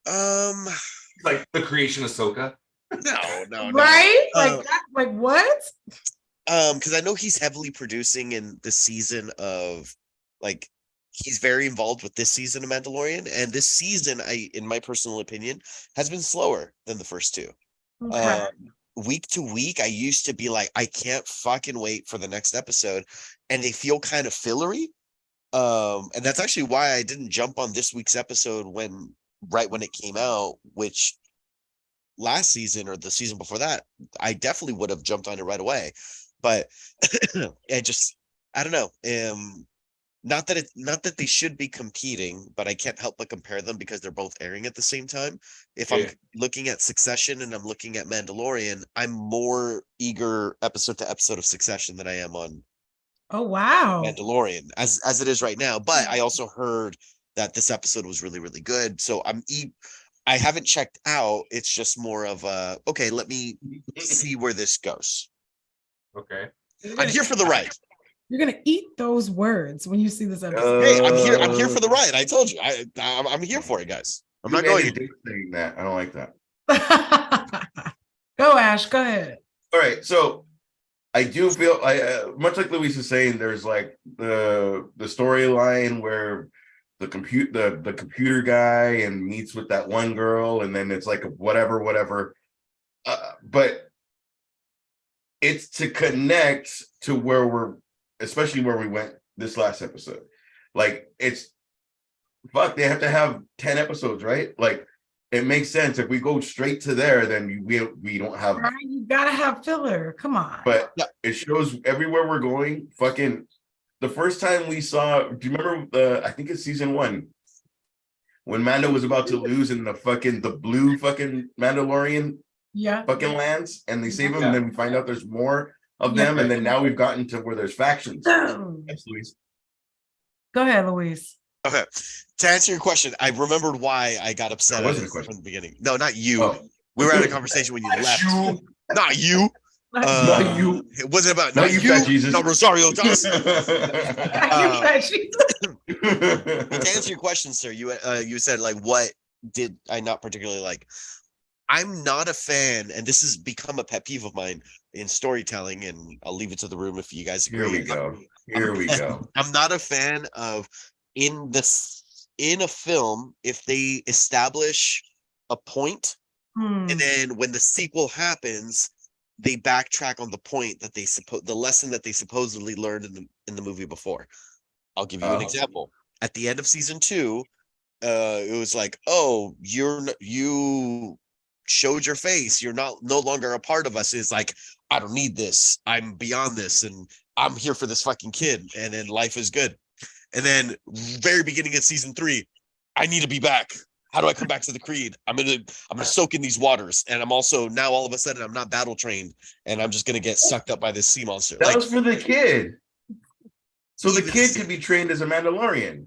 It's like the creation of Ahsoka. no. Right? Uh, like what? Because I know he's heavily producing in the season of like he's very involved with this season of Mandalorian, and this season, in my personal opinion, has been slower than the first two. Okay. week to week, I used to be like, I can't fucking wait for the next episode, and they feel kind of fillery. And that's actually why I didn't jump on this week's episode right when it came out, which last season or the season before that, I definitely would have jumped on it right away. But I don't know. Not that they should be competing, but I can't help but compare them because they're both airing at the same time. If I'm looking at Succession and I'm looking at Mandalorian, I'm more eager episode to episode of Succession than I am on Oh wow. Mandalorian as it is right now. But I also heard that this episode was really, really good. So I haven't checked out. It's just more of okay, let me see where this goes. Okay. I'm here for the ride. You're gonna eat those words when you see this episode. Hey, I'm here for the ride. I told you. I'm here for it, guys. I'm not going to saying that. I don't like that. Go, Ash, go ahead. All right. So I do feel much like Luis is saying, there's like the storyline where the computer guy and meets with that one girl, and then it's like whatever. But it's to connect to where especially where we went this last episode. Like they have to have 10 episodes, right? Like it makes sense. If we go straight to there, then we don't have. Right, you gotta have filler. Come on. But it shows everywhere we're going. Fucking the first time we saw, do you remember I think it's season 1 when Mando was about to lose in the blue fucking Mandalorian fucking lands, and they save him, and then we find out there's more of them, and then now we've gotten to where there's factions. Yes, Luis. Go ahead, Luis. Okay. To answer your question, I remembered why I got upset from the beginning. No, not you. Oh. We were having a conversation when you left. Not you. Not you. It wasn't about not you, Fat Jesus. No, Rosario Dawson. You To answer your question, sir, you said like, what did I not particularly like? I'm not a fan, and this has become a pet peeve of mine in storytelling, and I'll leave it to the room if you guys agree. Here we go. I'm not a fan of in a film if they establish a point, and then when the sequel happens, they backtrack on the point that the lesson that they supposedly learned in the movie before. I'll give you an example. At the end of season 2, it was like, oh, you showed your face, you're no longer a part of us. Is like, I don't need this, I'm beyond this, and I'm here for this fucking kid, and then life is good. And then very beginning of season 3, I need to be back. How do I come back to the creed? I'm gonna soak in these waters, and I'm also now all of a sudden I'm not battle trained, and I'm just gonna get sucked up by this sea monster. That was for the kid, so the kid could be trained as a Mandalorian.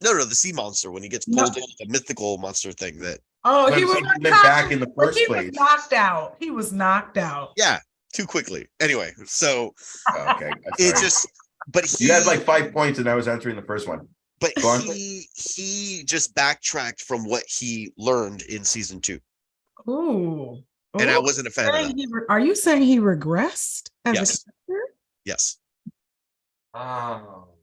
No, the sea monster, when he gets pulled into the mythical monster thing that. Oh, he was back in the first place. Was knocked out. He was knocked out. Yeah, too quickly. Anyway, so okay, it just. But you had like 5 points, and I was answering the first one. But he just backtracked from what he learned in season 2. Ooh. And I wasn't a fan of that. Are you saying he regressed as a character? Yes. I'll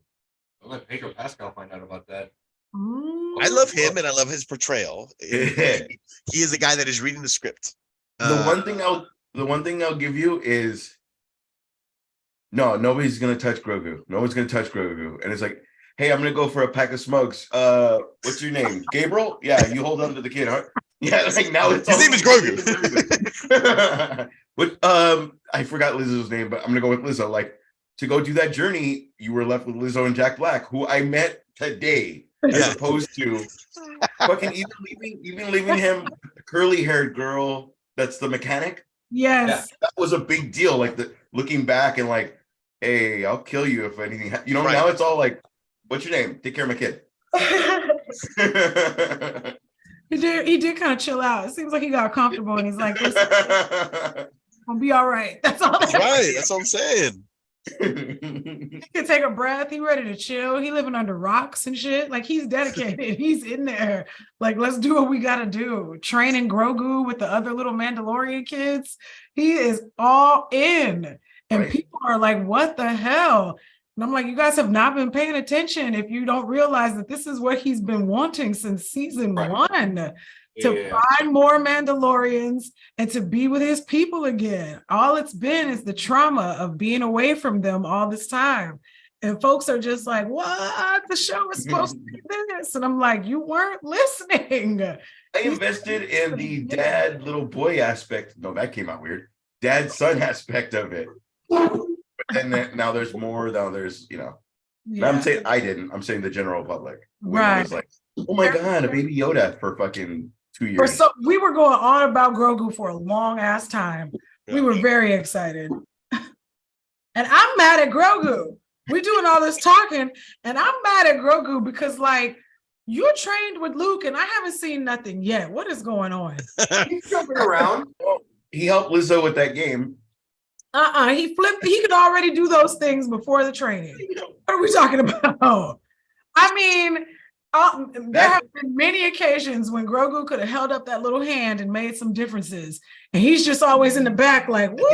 let Pedro Pascal find out about that. I love him and I love his portrayal. He is a guy that is reading the script. The one thing I'll give you is nobody's gonna touch Grogu. No one's gonna touch Grogu. And it's like, hey, I'm gonna go for a pack of smokes. What's your name? Gabriel? Yeah, you hold on to the kid, huh? Yeah, like now it's his name is Grogu. I forgot Lizzo's name, but I'm gonna go with Lizzo. Like, to go do that journey, you were left with Lizzo and Jack Black, who I met today, as opposed to fucking even leaving him the curly-haired girl that's the mechanic. Yes. Yeah, that was a big deal. Like looking back and like, hey, I'll kill you if anything. Now it's all like, what's your name? Take care of my kid. He did kind of chill out. It seems like he got comfortable and he's like, I'll be all right. That's all. That's right. That's what I'm saying. He can take a breath. He ready to chill. He living under rocks and shit. Like, he's dedicated. He's in there. Like, let's do what we gotta do. Training Grogu with the other little Mandalorian kids. He is all in. And people are like, what the hell? And I'm like, you guys have not been paying attention if you don't realize that this is what he's been wanting since season one, to find more Mandalorians and to be with his people again. All it's been is the trauma of being away from them all this time. And folks are just like, what? The show is supposed to be this. And I'm like, you weren't listening. I invested in the dad little boy aspect. No, that came out weird. Dad son aspect of it. But then now there's more. Now there's, I'm saying I didn't. I'm saying the general public. Right. It was like, oh my God, a baby Yoda for fucking 2 years. So we were going on about Grogu for a long ass time. Yeah. We were very excited. And I'm mad at Grogu. We're doing all this talking, and I'm mad at Grogu because, like, you're trained with Luke, and I haven't seen nothing yet. What is going on? He's jumping around. Well, he helped Lizzo with that game. He flipped. He could already do those things before the training. What are we talking about? I mean, there have been many occasions when Grogu could have held up that little hand and made some differences, and he's just always in the back, like, woo,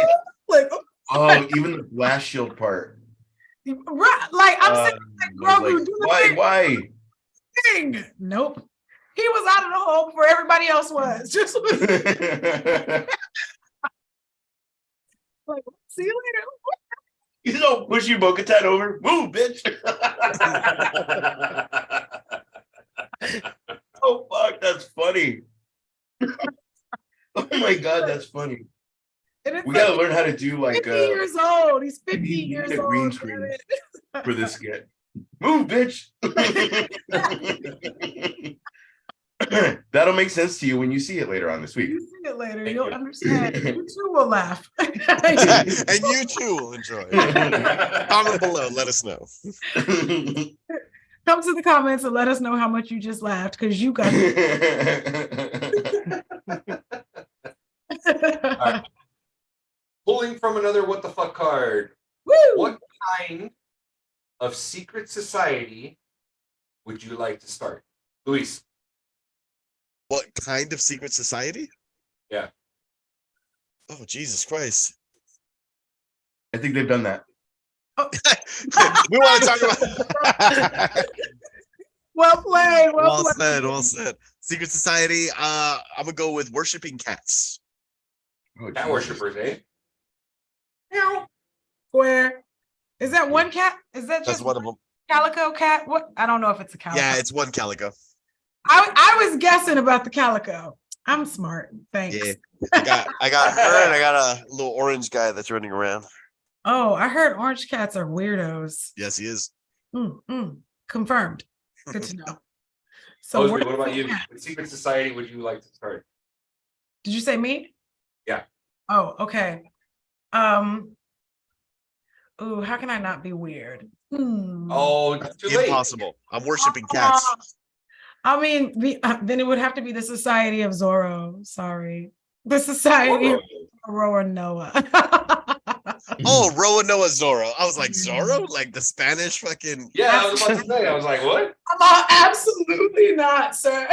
like. Oh, even the blast shield part. Right, like I'm saying, like, Grogu, like, do the why? thing. Nope, he was out of the hole before everybody else was. Just like, see you later. You don't push you Bo-Katan over. Move, bitch. Oh fuck, that's funny. Oh my God, that's funny. We gotta learn how to do like 50 years old. He's 50 years old. Green screen for this skit. Move, bitch. That'll make sense to you when you see it later on this week. You see it later, you'll understand. You too will laugh. And you too will enjoy. Comment below, let us know. Come to the comments and let us know how much you just laughed, because you got Right. Pulling from another what the fuck card. Woo! What kind of secret society would you like to start? Luis. What kind of secret society? Yeah. Oh, Jesus Christ. I think they've done that. Oh. We want to talk about. Well played. Well said. Well said. Secret society. I'm gonna go with worshiping cats. Oh, Cat Jesus. worshippers, eh? Meow. Square. Is that one cat? Is that That's just one of them. calico cat? What? I don't know if it's a calico. Yeah, it's one calico. I was guessing about the calico. I'm smart. Thanks. Yeah. I got her, and I got a little orange guy that's running around. Oh, I heard orange cats are weirdos. Yes, he is. Confirmed. Good to know. So Mosby, what about you? What secret society would you like to start? Did you say me? Yeah. Oh, okay. Ooh, how can I not be weird? Oh, it's too late. Impossible. I'm worshiping cats. I mean, then it would have to be the Society of Zorro. Sorry. The Society of Zorro Noah. Oh, Roanoa Zorro. I was like, Zorro? Like the Spanish fucking. Yeah, I was about to say. I was like, what? Absolutely not, sir.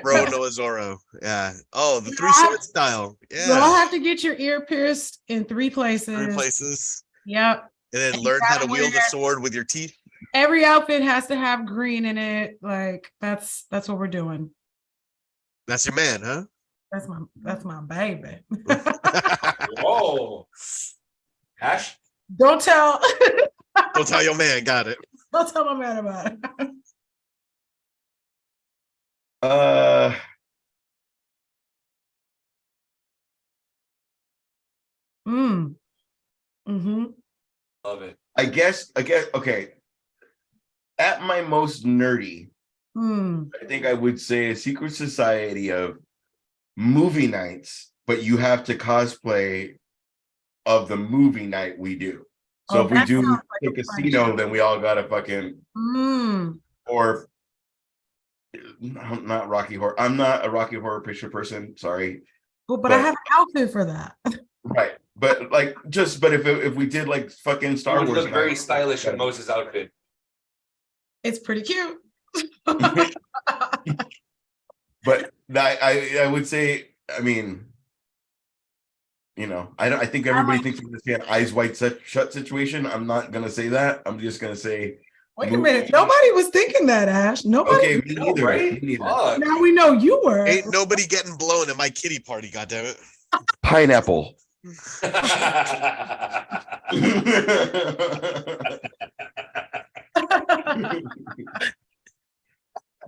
Roanoa Zorro. Yeah. Oh, the three sword style. Yeah. You'll have to get your ear pierced in 3 places. 3 places. Yep. And then learn how to wield a sword with your teeth. Every outfit has to have green in it. Like that's what we're doing. That's your man, huh? That's my baby. Whoa. Ash? Don't tell. Don't tell your man. Got it. Don't tell my man about it. Love it. I guess, okay. At my most nerdy, I think I would say a secret society of movie nights, but you have to cosplay of the movie night we do. So if we do a casino, then we all gotta fucking or not Rocky Horror. I'm not a Rocky Horror Picture person. Sorry. Well, but I have an outfit for that. Right. But like but if we did like fucking Star Wars, look very stylish in Moses' outfit. It's pretty cute. But I would say, I mean, you know, I think everybody thinks we're gonna say an eyes wide shut situation. I'm not gonna say that. I'm just gonna say. Wait a minute. Nobody was thinking that, Ash. Nobody. Okay, me neither. Right? Me neither. Fuck. Now we know you were. Ain't nobody getting blown at my kitty party, goddammit. Pineapple.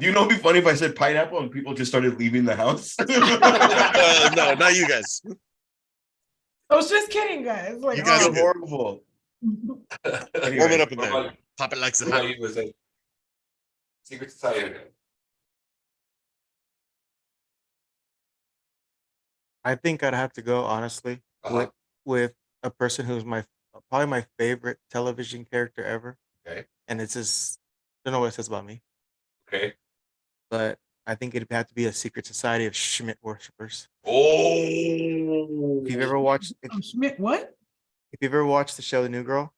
Do you know it'd be funny if I said pineapple and people just started leaving the house? No, not you guys. I was just kidding, guys. Like, You guys oh. are horrible. Warm it up in What there. about- Pop it like what some about hot. you, Jose? Secret Society. I think I'd have to go honestly Uh-huh. with a person who's probably my favorite television character ever. Okay. And it's just I don't know what it says about me, Okay. but I think it'd have to be a secret society of Schmidt worshippers. Oh. If you've ever watched Schmidt, what? if you've ever watched the show The New Girl,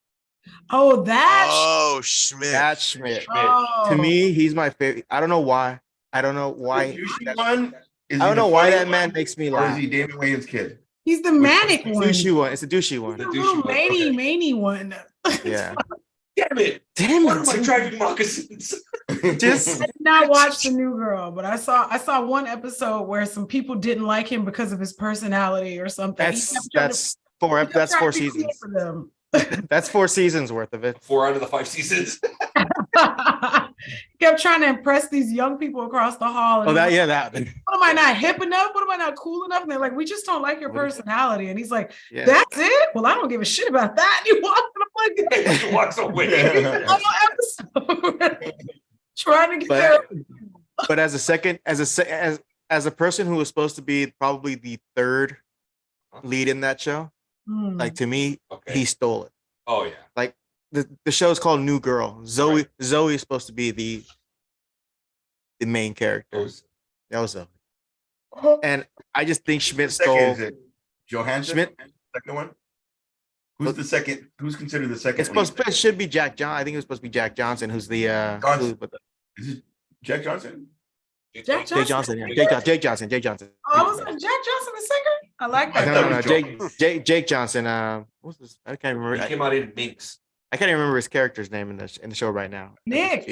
Oh, that. Oh, Schmidt. that's Schmidt. Oh. To me, he's my favorite. I don't know why. I don't know why. The douchey one? Is I he don't know the why funny that man one, makes me or is laugh. he Damon Wayans' kid? He's the manic It's one. the douchey one. It's the douchey The one. douchey little one, manny, okay. manny one. Yeah. Damn it. Damn What am I it. driving moccasins? Just I did not watch The New Girl, but I saw one episode where some people didn't like him because of his personality or something. He kept trying to- that's he four kept that's trying four to be cool seasons. for them. That's 4 seasons worth of it. 4 out of the 5 seasons. Kept trying to impress these young people across the hall. And Oh, they're that like, what am I not hip enough? What am I not cool enough? And they're like, we just don't like your personality. And he's like, yeah. that's it? Well, I don't give a shit about that. And he walked and I'm like, He walks away. whole episode. Trying to get But- there. But as a person who was supposed to be probably the third lead in that show, Hmm. like to me, Okay. he stole it. Oh yeah. The show is called New Girl. Zoe is supposed to be the main character. That was Zoe. And I just think Schmidt Second, stole. is it Johansson? Schmidt? Second one? Who's the second? Who's considered the second? It's supposed it should be Jack John. I think it was supposed to be Jack Johnson, who's the Johnson. but Is it Jack Johnson? Jack Jake Johnson. Yeah, Jake Johnson. Jake Johnson. Oh, I was like, Jack Johnson the singer? I like that. No. Jake Johnson. What's this? I can't remember. He came out in Minx. I can't even remember his character's name in the show right now. Nick.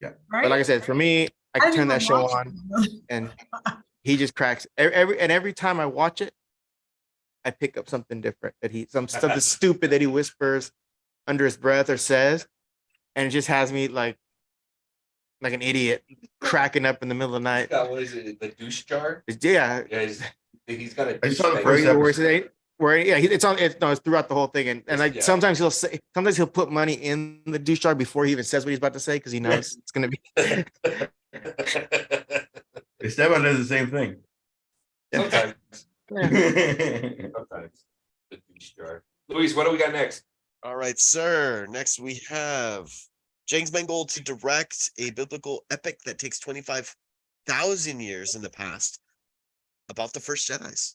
Yeah. Right? But like I said, for me, I can turn that show on, and he just cracks every time I watch it, I pick up something different something stupid that he whispers under his breath or says, and it just has me like an idiot cracking up in the middle of the night. What is it? The douche jar? Yeah, Yeah, he's got a I douche saw the bag. first episode. it's throughout the whole thing, and like Yeah. sometimes he'll put money in the douche jar before he even says what he's about to say because he knows it's gonna be. Esteban does the same thing. Sometimes. That's Sometimes. The douche jar. Luis, what do we got next? All right, sir. Next we have James Mangold to direct a biblical epic that takes 25,000 years in the past about the first Jedis.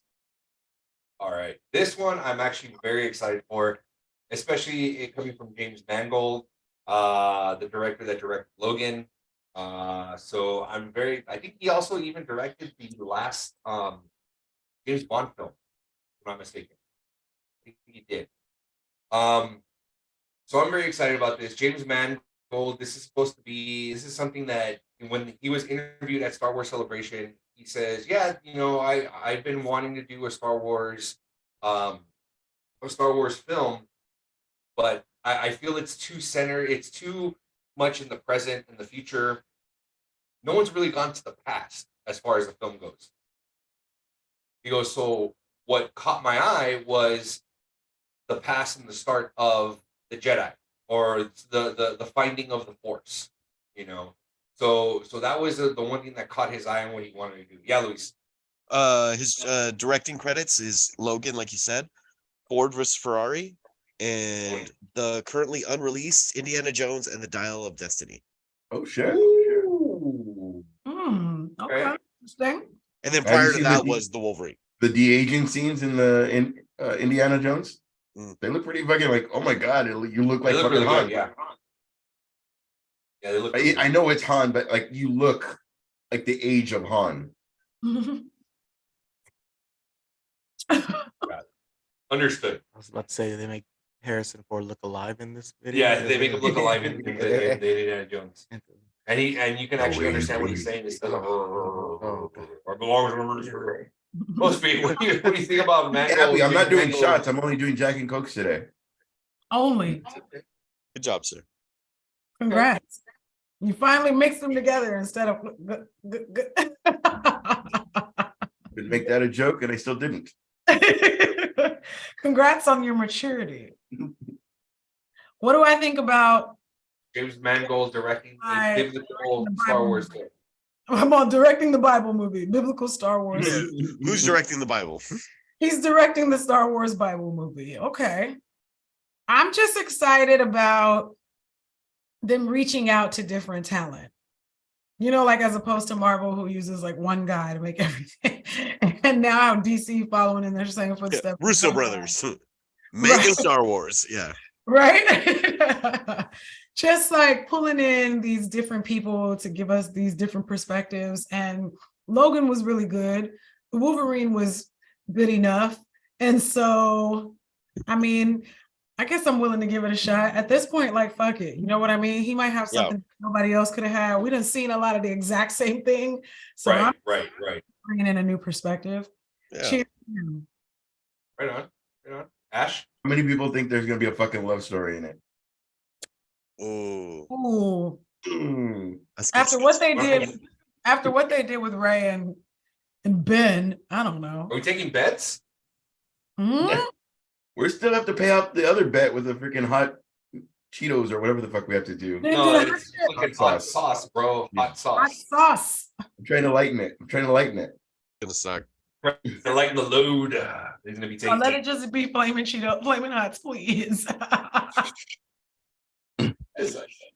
All right. This one I'm actually very excited for, especially it coming from James Mangold, the director that directed Logan. So I think he also even directed the last James Bond film, if I'm not mistaken. I think he did. So I'm very excited about this. James Mangold, this is something that when he was interviewed at Star Wars Celebration, he says, yeah, I've been wanting to do a Star Wars film, but I feel it's too centered, it's too much in the present and the future. No one's really gone to the past as far as the film goes. He goes, so what caught my eye was the past and the start of the Jedi, or the finding of the Force, So that was the one thing that caught his eye on what he wanted to do. Yeah, Luis. His directing credits is Logan, like you said, Ford vs. Ferrari, and the currently unreleased Indiana Jones and the Dial of Destiny. Oh shit. Ooh. Okay. Interesting. And then Have prior you to seen that the- was the Wolverine. The de-aging scenes in Indiana Jones, they look pretty fucking like, oh my god, you look They like look fucking really Han. good, yeah. Yeah, they look really I know it's Han, but like you look like the age of Han. Understood. I was about to say they make Harrison Ford look alive in this video. Yeah, they make him look alive in Indiana Jones. And you can actually understand what he's saying instead of or belongs to Must be when you think about Mango. Happy, I'm not doing Mango- shots. I'm only doing Jack and Cokes today. Only. Good job, sir. Congrats. You finally mixed them together instead of. Didn't make that a joke, and I still didn't. Congrats on your maturity. What do I think about James Mangold directing I- a biblical Star Wars film. I'm on directing the Bible movie, biblical Star Wars? Who's directing the Bible? He's directing the Star Wars Bible movie. Okay. I'm just excited about them reaching out to different talent. You know, like as opposed to Marvel, who uses like one guy to make everything. And now DC following in their same footsteps. Russo brothers. Making Right. Star Wars. Yeah. Right? Just like pulling in these different people to give us these different perspectives. And Logan was really good. Wolverine was good enough. And so, I mean, I guess I'm willing to give it a shot. At this point, like, fuck it. You know what I mean? He might have something nobody else could have had. We done seen a lot of the exact same thing. So I'm Right. bringing in a new perspective. Yeah. Cheers. Right on. Ash? How many people think there's gonna be a fucking love story in it? Ooh. Ooh. That's good After stuff. what they did with Ray and Ben, I don't know. Are we taking bets? Hmm? We still have to pay out the other bet with the freaking hot Cheetos or whatever the fuck we have to do. They No, did it's hot fucking Hot hot sauce, bro. Hot hot sauce. sauce. I'm trying to lighten it. Gonna suck. They're lighting the load. They're gonna be Oh, let taking. it just be flaming hots, please. Did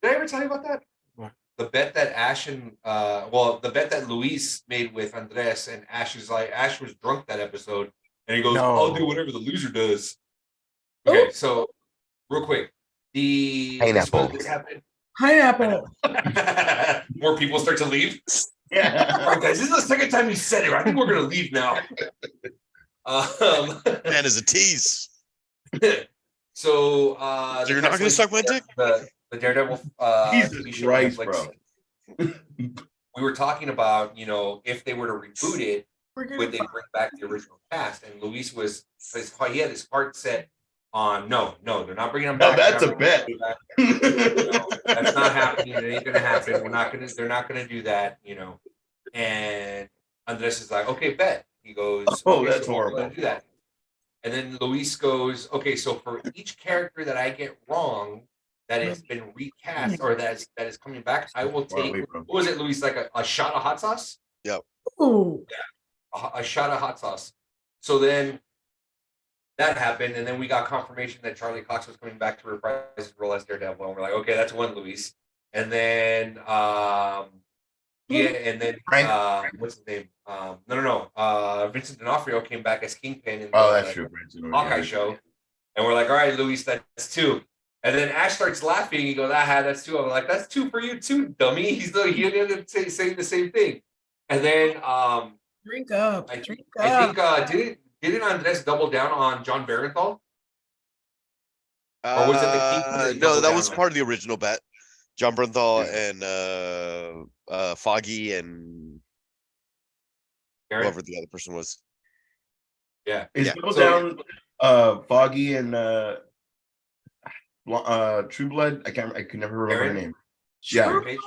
I ever tell you about that? What? The bet that Ash and the bet that Luis made with Andres, and Ash was drunk that episode, and he goes, No. "I'll do whatever the loser does." Okay, so real quick, Pineapple. this happened. Pineapple. More people start to leave. All Yeah. right, guys, this is the second time you said it. I think we're gonna leave now. That is a tease. So you're not gonna suck my dick? The Daredevil Jesus TV show Christ, Netflix. bro. We were talking about, if they were to reboot it, We're would they gonna bring back the original cast? And Luis he had his heart set on no, they're not bringing him Now back. that's They're a not bet. bringing him back. No, that's not happening. It ain't gonna happen. They're not gonna do that, And Andres is like, okay, bet. He goes, Oh, okay, that's so we're gonna horrible. do that. And then Luis goes, okay, so for each character that I get wrong that has been recast or that is coming back, I will Far take, away from- what was it, Luis, like a shot of hot sauce? Ooh. A shot of hot sauce. So then that happened, and then we got confirmation that Charlie Cox was coming back to reprise his role as Daredevil, and we're like, okay, that's one, Luis. And then Frank? what's his name? Vincent D'Onofrio came back as Kingpin in Oh, that's the true. Branson. Hawkeye show, and we're like, all right, Luis, that's two. And then Ash starts laughing. He goes, that's two. I'm like, that's two for you too, dummy. He ended up saying the same thing. And then Drink up. I Drink think up. didn't Andres double down on John Barenthal? Or was it the King that he No, doubled that down was on? part of the original bet. John Bernthal Yeah. and Foggy and Aaron? whoever the other person was. Yeah. Is Yeah. Double So- Down Foggy and True Blood? I could never remember her Aaron? name. Yeah. True. Page?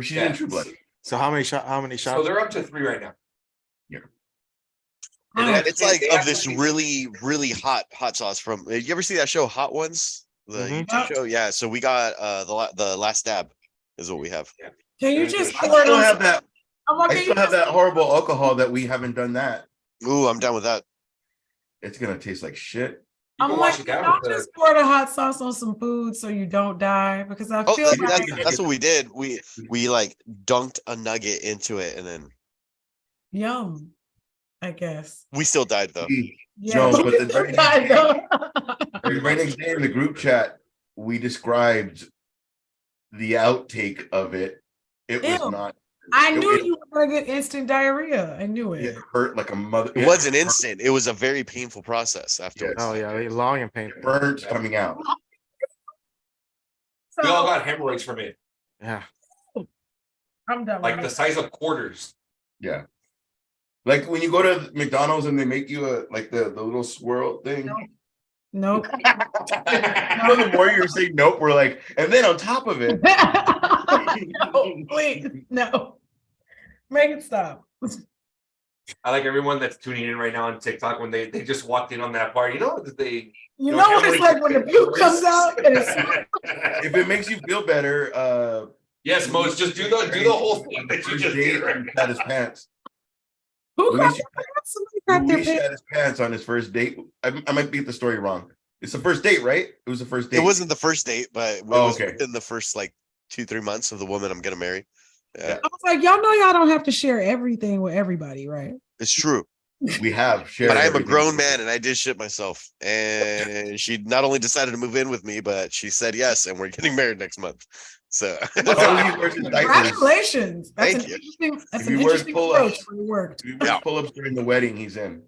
She's Yeah. in True Blood. So how many So shots? they're up to 3 right now. Oh, And then It's like they of this actually- really, really hot sauce from. You ever see that show Hot Ones? The Mhm. YouTube show? Yeah. So we got the last stab is what we have. Can you There's just a- I pour it still on? have that. I'm like, I can still you have just- that horrible alcohol that we haven't done that. Ooh, I'm down with that. It's gonna taste like shit. You I'm can like, wash it can down y'all with just pour the hot sauce on some food so you don't die? Because I Oh, feel like that's what we did. We like dunked a nugget into it, and then yum, I guess. we still died though. Yeah. No, but the very next I day- know. the very next day in the group chat, we described the outtake of it. It was Ew. not. I It knew was- you were I get instant diarrhea. I knew it. It hurt like a mother. It wasn't instant. It was a very painful process afterwards. Oh yeah, long and painful. It burnt coming out. We all So got hemorrhoids from it, Yeah. I'm done. like with the it. size of quarters. Yeah. Like when you go to McDonald's and they make you the little swirl thing. Nope. The more you're saying nope, we're like, and then on top of it, No, please, no. Make it stop. I like everyone that's tuning in right now on TikTok when they just walked in on that part. You know that they. You know what it's like when the puke comes out and it's if it makes you feel better, Yes, Mose, just do the whole thing that you just did. Right? Had his pants. who Luis, somebody got their Luis pants. had his pants on his first date. I might get the story wrong. It's the first date, right? It was the first date. It wasn't the first date, but it Oh, was okay. within the first like 2-3 months of the woman I'm gonna marry. Yeah, I was like, y'all know y'all don't have to share everything with everybody, right? it's true. We have shared. But I am a everything. grown man and I did shit myself. And she not only decided to move in with me, but she said yes, and we're getting married next month. So As long as he wears his diapers. Congratulations. That's Thank an you. interesting, that's If an he wears interesting pull-ups. approach, but it worked. If he wears pull-ups during the wedding, he's in.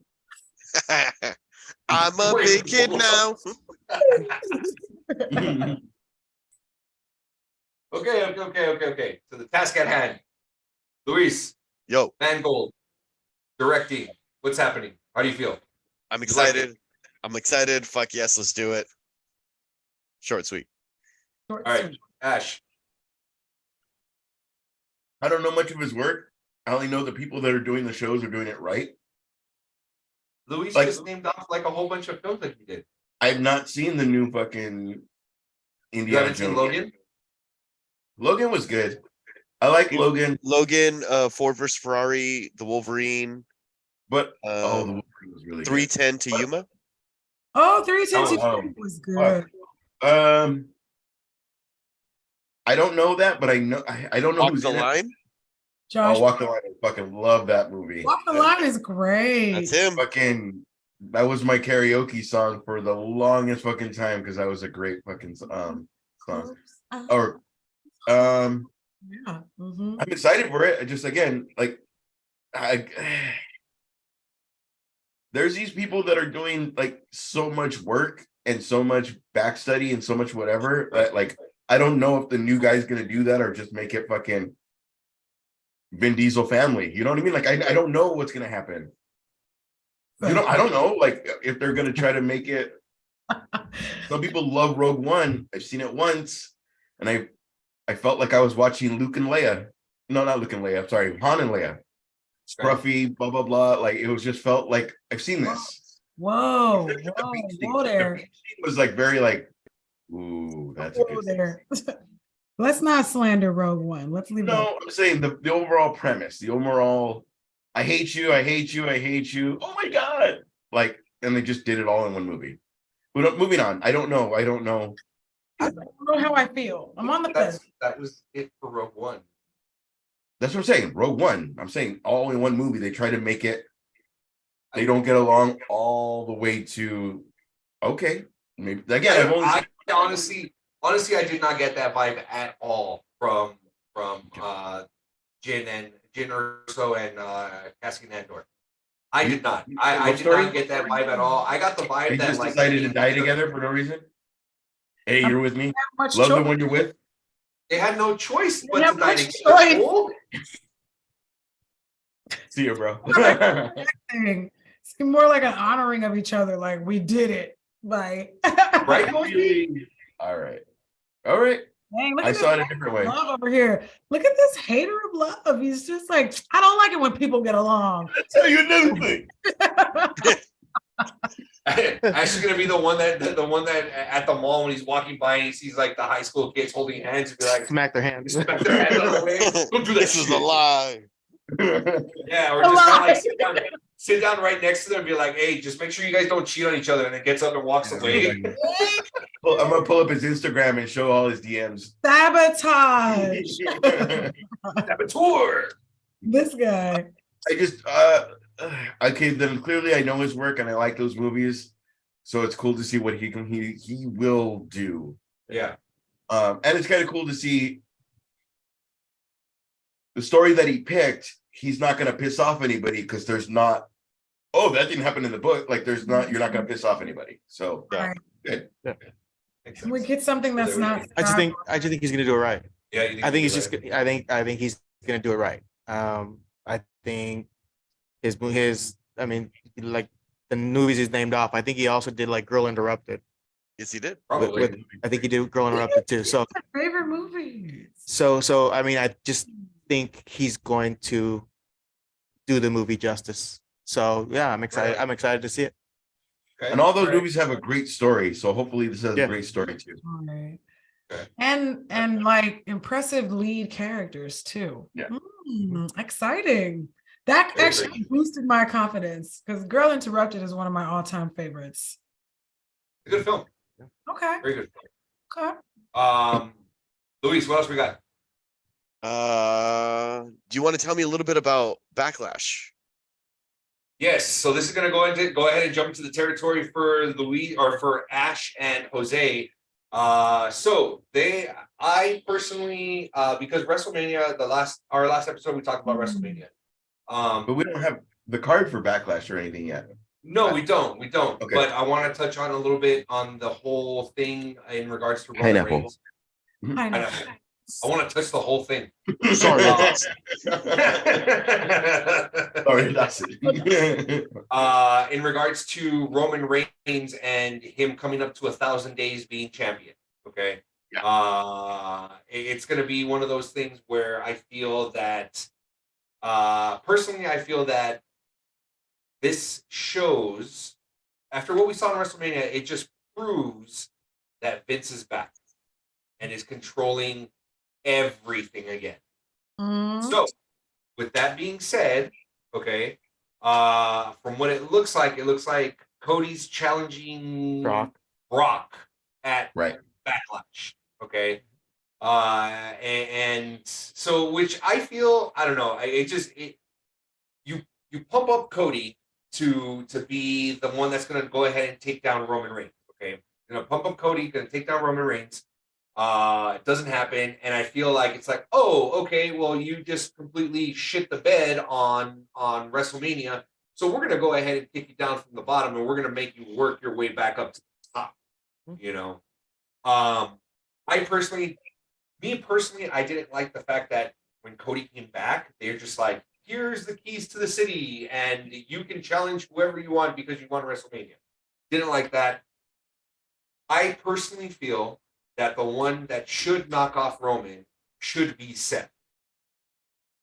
I'm a big kid now. Okay. So the task at hand. Luis, Yo, Mangold, directing. What's happening? How do you feel? I'm You like excited. I'm excited. Fuck yes, let's do it. Short, sweet. Short, All right, sweet. Ash. I don't know much of his work. I only know the people that are doing the shows are doing it right. Luis Like- just named off like a whole bunch of films that he did. I've not seen the new fucking You Indiana haven't seen Jones. Logan? Logan was good. I like Logan, Logan, Ford versus Ferrari, the Wolverine, but the um, Wolverine was really 310 to Yuma. Oh, 310 Oh, was good. good. I don't know that, but I know I don't know Walk who's the in it. line. Josh, Oh, Walk the Line. I fucking love that movie. Walk the Line is great. That's him. Fucking that was my karaoke song for the longest fucking time because that was a great fucking song. Or Yeah. Mhm. I'm excited for it. I just again like there's these people that are doing like so much work and so much back study and so much whatever that like I don't know if the new guy's gonna do that or just make it fucking Vin Diesel family. You know what I mean? Like I don't know what's gonna happen. You know, I don't know like if they're gonna try to make it. Some people love Rogue One. I've seen it once, and I felt like I was watching Luke and Leia. No, not Luke and Leia. I'm sorry, Han and Leia. Scruffy, blah blah blah. Like it was just felt like I've seen this. Whoa, The whoa, beach scene- whoa the there. beach scene was like very like, ooh, that's a Whoa good scene. there. Let's not slander Rogue One. Let's leave it. No, I'm saying the overall premise, the overall, I hate you, I hate you, I hate you. Oh my god! Like, and they just did it all in one movie. But moving on. I don't know. I don't know how I feel. I'm on the fence. That was it for Rogue One. That's what I'm saying. Rogue One. I'm saying all in one movie. They try to make it. They don't get along all the way to. Okay, maybe again. I've only I seen, honestly, I did not get that vibe at all from Jin Urso and Cassian Andor. I did not. I did not get that vibe at all. I got the vibe they that just like decided to die together for no reason. Hey, you're with me. Much Love the choice. one you're with. they had no choice but have to die much together. choice. fool. See you, bro. Thing. It's more like an honoring of each other. Like we did it. Like Right? All right. All right. Dang, look I at saw it this a different way. love over here. Look at this hater of love. He's just like, I don't like it when people get along. I'll tell you another thing. Actually, gonna be the one that at the mall when he's walking by and he sees like the high school kids holding hands and be like, Smack their hands. smack their hands out of the way. Don't do that. This is shit. a well, Yeah, or just kind of like sit down right next to them and be like, hey, just make sure you guys don't cheat on each other, and then gets up and walks away. I'm gonna pull up his Instagram and show all his DMs. Sabotage. Saboteur. This guy. I just okay, then clearly I know his work and I like those movies. So it's cool to see what he will do. Yeah. And it's kind of cool to see the story that he picked. he's not going to piss off anybody because there's not. Oh, that didn't happen in the book. Like there's not. You're not going to piss off anybody. So Yeah. Right. good. Yeah. Makes Can we sense. get something that's not? I just think he's gonna do it right. Yeah, you I think he's you're just. right. I think he's gonna do it right. I think his. I mean, like the movies he's named off. I think he also did like Girl Interrupted. Yes, he did. Probably. I think he did Girl Interrupted too. So Favorite movies. so I mean, I just think he's going to do the movie justice. So yeah, I'm excited. Right. I'm excited to see it. Okay. And all those right. movies have a great story. So hopefully this has Yeah. a great story too. All right. Okay. And like impressive lead characters too. Yeah. Exciting. That Very actually boosted my confidence because Girl Interrupted is one of my all-time favorites. A good film. Okay. Very good film. Okay. Luis, what else we got? Do you want to tell me a little bit about Backlash? Yes, so this is going to go ahead and jump into the territory for Luis or for Ash and Jose. I personally, because WrestleMania, our last episode we talked about WrestleMania. But we don't have the card for Backlash or anything yet. No, we don't. Okay. But I want to touch on a little bit on the whole thing in regards to Roman Pineapple. Reigns. I know. Pineapple. I want to touch the whole thing. Sorry. Sorry, that's it. In regards to Roman Reigns and him coming up to 1,000 days being champion. Okay. Yeah. It's going to be one of those things where I feel that, personally, I feel that this shows, after what we saw in WrestleMania, it just proves that Vince is back and is controlling everything again. So, with that being said, okay, from what it looks like Cody's challenging Brock at Backlash. Okay. And so, which I feel, I don't know, you pump up Cody to be the one that's going to go ahead and take down Roman Reigns. Okay. Pump up Cody, going to take down Roman Reigns. It doesn't happen, and I feel like it's like, oh, okay, well, you just completely shit the bed on WrestleMania, so we're gonna go ahead and kick you down from the bottom, and we're gonna make you work your way back up to the top. I personally, I didn't like the fact that when Cody came back, they're just like, here's the keys to the city, and you can challenge whoever you want because you won WrestleMania. Didn't like that. I personally feel that the one that should knock off Roman should be Seth.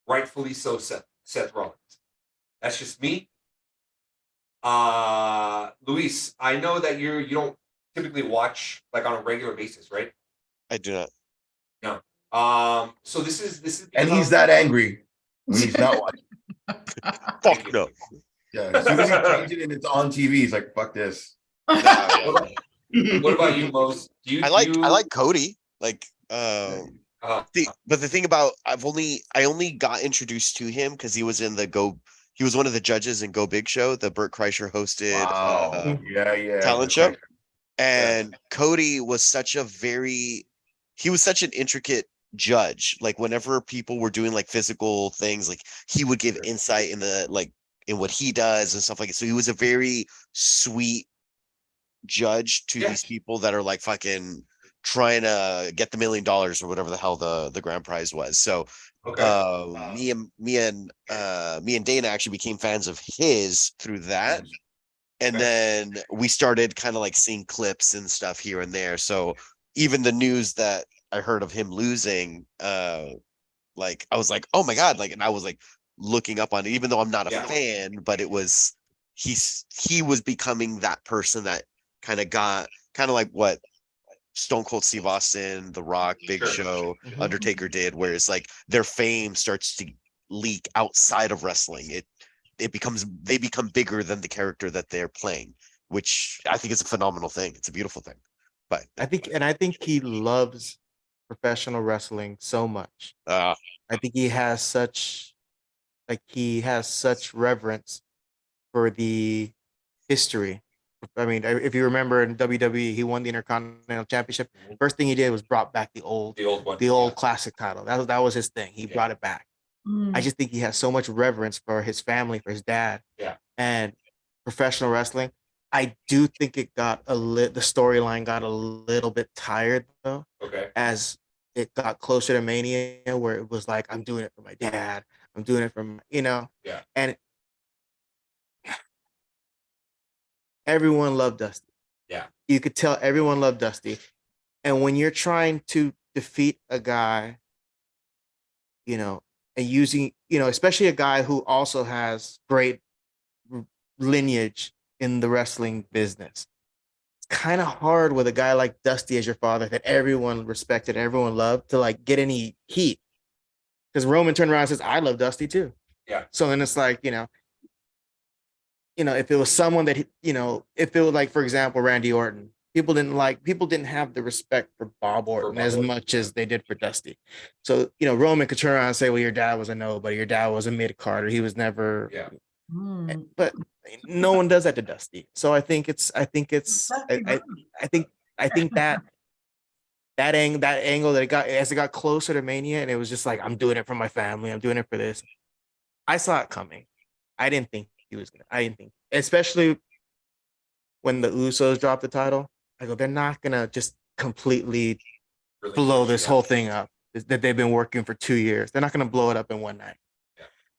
Rightfully so, Seth Rollins. That's just me. Luis, I know that you don't typically watch like on a regular basis, right? I do not. No. So this is And he's that angry when he's not watching. Fuck no. Yeah, as soon as he changes it and it's on TV, he's like, "Fuck this." What about you, Mose? I like Cody. Like, but the thing about I only got introduced to him because he was in he was one of the judges in Go Big Show, the Burt Kreischer hosted talent show. And Cody was such an intricate judge. Like whenever people were doing like physical things, like he would give insight in what he does and stuff like that. So he was a very sweet judge to these people that are like fucking trying to get the $1 million or whatever the hell the grand prize was. So me and Dana actually became fans of his through that. And then we started kind of like seeing clips and stuff here and there. So even the news that I heard of him losing, like I was like, oh my God, like, and I was like looking up on it, even though I'm not a fan, but it was he was becoming that person that kind of like what Stone Cold Steve Austin, The Rock, Big Show, Undertaker did, where it's like their fame starts to leak outside of wrestling. They become bigger than the character that they're playing, which I think is a phenomenal thing. It's a beautiful thing. But I think he loves professional wrestling so much. I think he has such reverence for the history. I mean, if you remember in WWE, he won the Intercontinental Championship. First thing he did was brought back the old classic title. That was his thing. He brought it back. I just think he has so much reverence for his family, for his dad. Yeah. And professional wrestling. I do think it got the storyline got a little bit tired though, Okay. as it got closer to Mania, where it was like, I'm doing it for my dad. I'm doing it for Yeah. and everyone loved Dusty. Yeah. You could tell everyone loved Dusty. And when you're trying to defeat a guy, and using, especially a guy who also has great lineage in the wrestling business, it's kind of hard with a guy like Dusty as your father that everyone respected, everyone loved, to like get any heat. Because Roman turned around and says, I love Dusty too. Yeah. So then it's like, if it was someone that, if it was like, for example, Randy Orton, people didn't have the respect for Bob Orton as much as they did for Dusty. So, Roman could turn around and say, well, your dad was a nobody, your dad was a mid-carder. He was never, but no one does that to Dusty. So I think that angle that it got, as it got closer to Mania, and it was just like, I'm doing it for my family, I'm doing it for this. I saw it coming. I didn't think, especially when the Usos dropped the title, I go, they're not gonna just completely blow this whole thing up that they've been working for 2 years. They're not gonna blow it up in one night.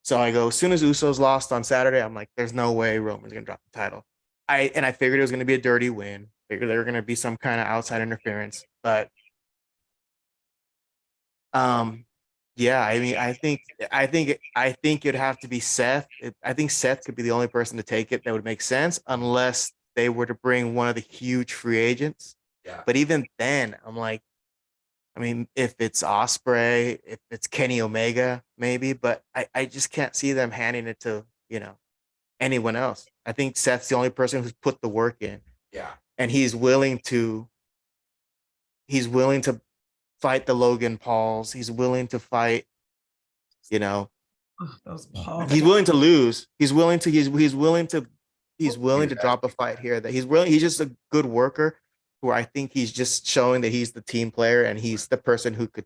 So I go, as soon as Usos lost on Saturday, I'm like, there's no way Roman's gonna drop the title. I figured it was gonna be a dirty win. Figured there were gonna be some kind of outside interference, but yeah, I mean, I think it'd have to be Seth. I think Seth could be the only person to take it that would make sense, unless they were to bring one of the huge free agents. Yeah. But even then, I'm like, I mean, if it's Osprey, if it's Kenny Omega, maybe, but I just can't see them handing it to, anyone else. I think Seth's the only person who's put the work in. Yeah. And he's willing to fight the Logan Pauls. He's willing to fight, Those Pauls. he's willing to lose. He's willing to drop a fight here. He's just a good worker, where I think he's just showing that he's the team player and he's the person who could,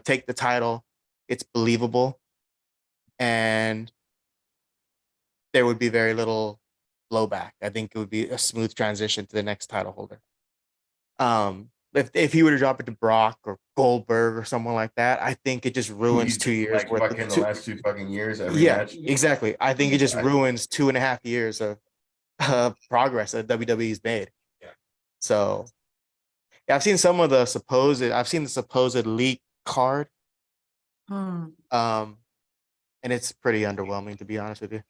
take the title. It's believable. And there would be very little blowback. I think it would be a smooth transition to the next title holder. If he were to drop it to Brock or Goldberg or someone like that, I think it just ruins 2 years like worth fucking the last 2 fucking years. Every match. Exactly. I think it just ruins 2.5 years of progress that WWE's made. Yeah. So, yeah, I've seen the supposed leak card. And it's pretty underwhelming, to be honest with you.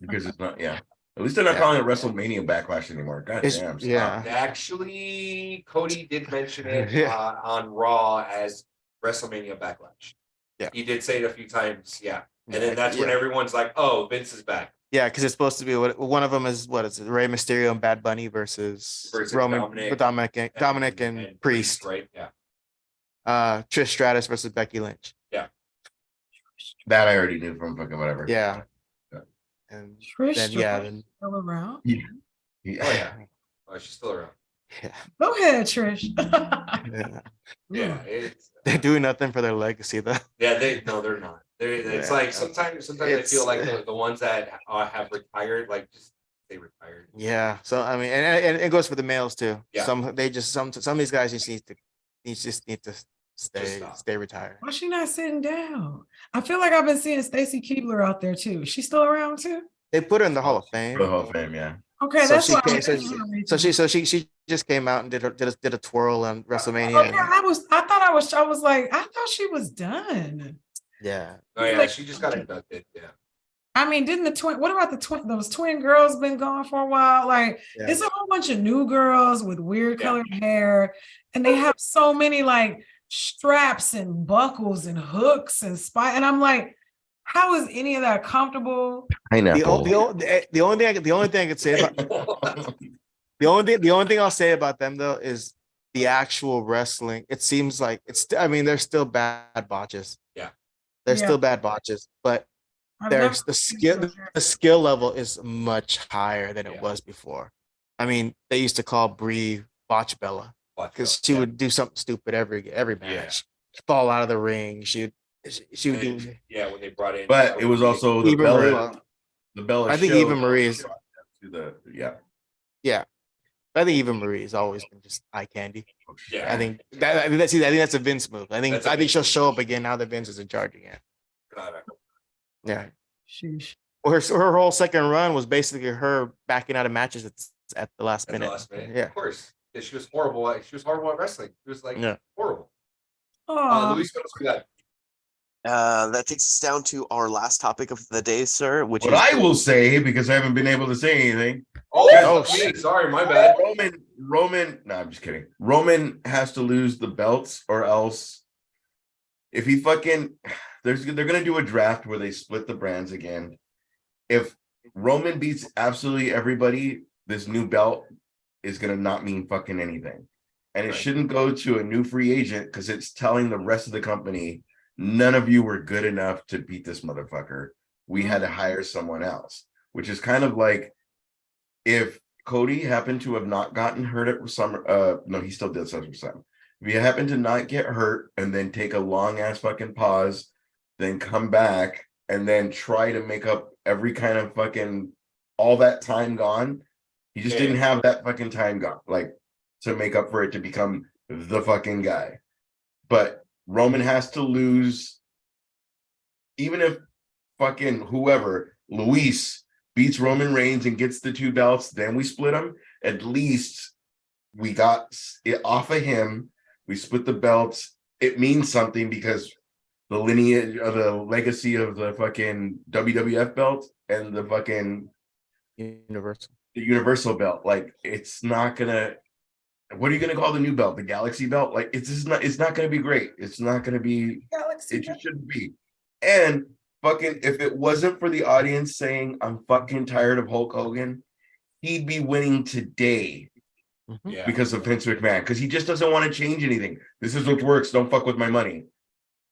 Because it's not, yeah. At least they're not calling it WrestleMania Backlash anymore. God damn. Stop. Yeah. Actually, Cody did mention it on Raw as WrestleMania Backlash. Yeah. He did say it a few times. Yeah. And then that's when everyone's like, oh, Vince is back. Yeah, because it's supposed to be one of them is Rey Mysterio and Bad Bunny versus Roman, Dominic and Priest. Right? Yeah. Trish Stratus versus Becky Lynch. Yeah. That I already knew from fucking whatever. Yeah. And Trish then, still around? Oh yeah. Oh, she's still around. Yeah. Go ahead, Trish. Yeah. They're doing nothing for their legacy, though. Yeah, they're not. It's like sometimes I feel like the ones that have retired, like just they retired. Yeah. So I mean, and it goes for the males too. Yeah. Some of these guys just need to stay retired. Why is she not sitting down? I feel like I've been seeing Stacy Keibler out there too. She's still around too? They put her in the Hall of Fame. The Hall of Fame, yeah. Okay, So that's she why came- she just came out and did a twirl on WrestleMania. Okay, I thought she was done. Yeah. Oh yeah, she just got inducted. Yeah. I mean, what about those twin girls been gone for a while? Like, it's a whole bunch of new girls with weird colored hair, and they have so many like straps and buckles and hooks and and I'm like, how is any of that comfortable? I know. The only thing I could say about the only thing I'll say about them though is the actual wrestling. It seems like they're still bad botches. Yeah. They're still bad botches, but there's the skill level is much higher than it was before. I mean, they used to call Brie Botch Bella because she would do something stupid every match. Fall out of the ring. She'd She would And, do. yeah, when they brought in, But it was also the Eva Marie. Bella, the Bella I think show Eva Marie is. to the yeah. Yeah, I think Eva Marie has always been just eye candy. Yeah. I think that's a Vince move. I think she'll show up again now that Vince is in charge again. Yeah. Sheesh. Well, her whole second run was basically her backing out of matches at the last minute. Yeah. Of course. Yeah, she was horrible. She was horrible at wrestling. She was like horrible. Aw. Luis, what else we got? That takes us down to our last topic of the day, sir. Which What is I will say, because I haven't been able to say anything. Oh, shit. sorry, my bad. Roman. No, I'm just kidding. Roman has to lose the belts, or else, if he fucking, they're gonna do a draft where they split the brands again. If Roman beats absolutely everybody, this new belt is gonna not mean fucking anything, and it shouldn't go to a new free agent because it's telling the rest of the company, none of you were good enough to beat this motherfucker. We had to hire someone else, which is kind of like if Cody happened to have not gotten hurt at Summer, no, he still did SummerSlam. If he happened to not get hurt and then take a long ass fucking pause, then come back and then try to make up every kind of fucking all that time gone. He just didn't have that fucking time gone, like to make up for it to become the fucking guy. But Roman has to lose, even if fucking whoever, Luis beats Roman Reigns and gets the 2 belts, then we split them. At least we got it off of him. We split the belts. It means something because the lineage of the legacy of the fucking WWF belt and the fucking Universal belt. Like, it's not gonna. What are you gonna call the new belt? The Galaxy belt? Like, it's just not. It's not gonna be great. It's not gonna be. Galaxy It just shouldn't be. And fucking, if it wasn't for the audience saying I'm fucking tired of Hulk Hogan, he'd be winning today because of Vince McMahon. Because he just doesn't want to change anything. This is what works. Don't fuck with my money.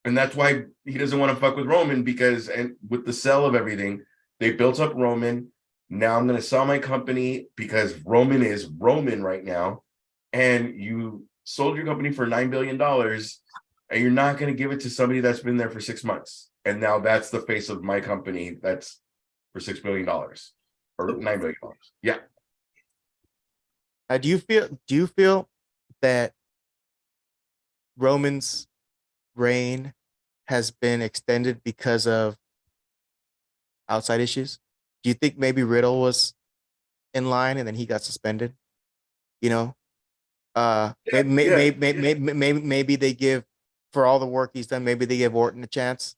And that's why he doesn't want to fuck with Roman, because and with the sell of everything, they built up Roman. Now I'm going to sell my company because Roman is Roman right now. And you sold your company for $9 billion and you're not going to give it to somebody that's been there for 6 months. And now that's the face of my company that's for $6 billion or $9 billion. Yeah. Do you feel that Roman's reign has been extended because of outside issues? Do you think maybe Riddle was in line and then he got suspended? You know, maybe they give, for all the work he's done, maybe they give Orton a chance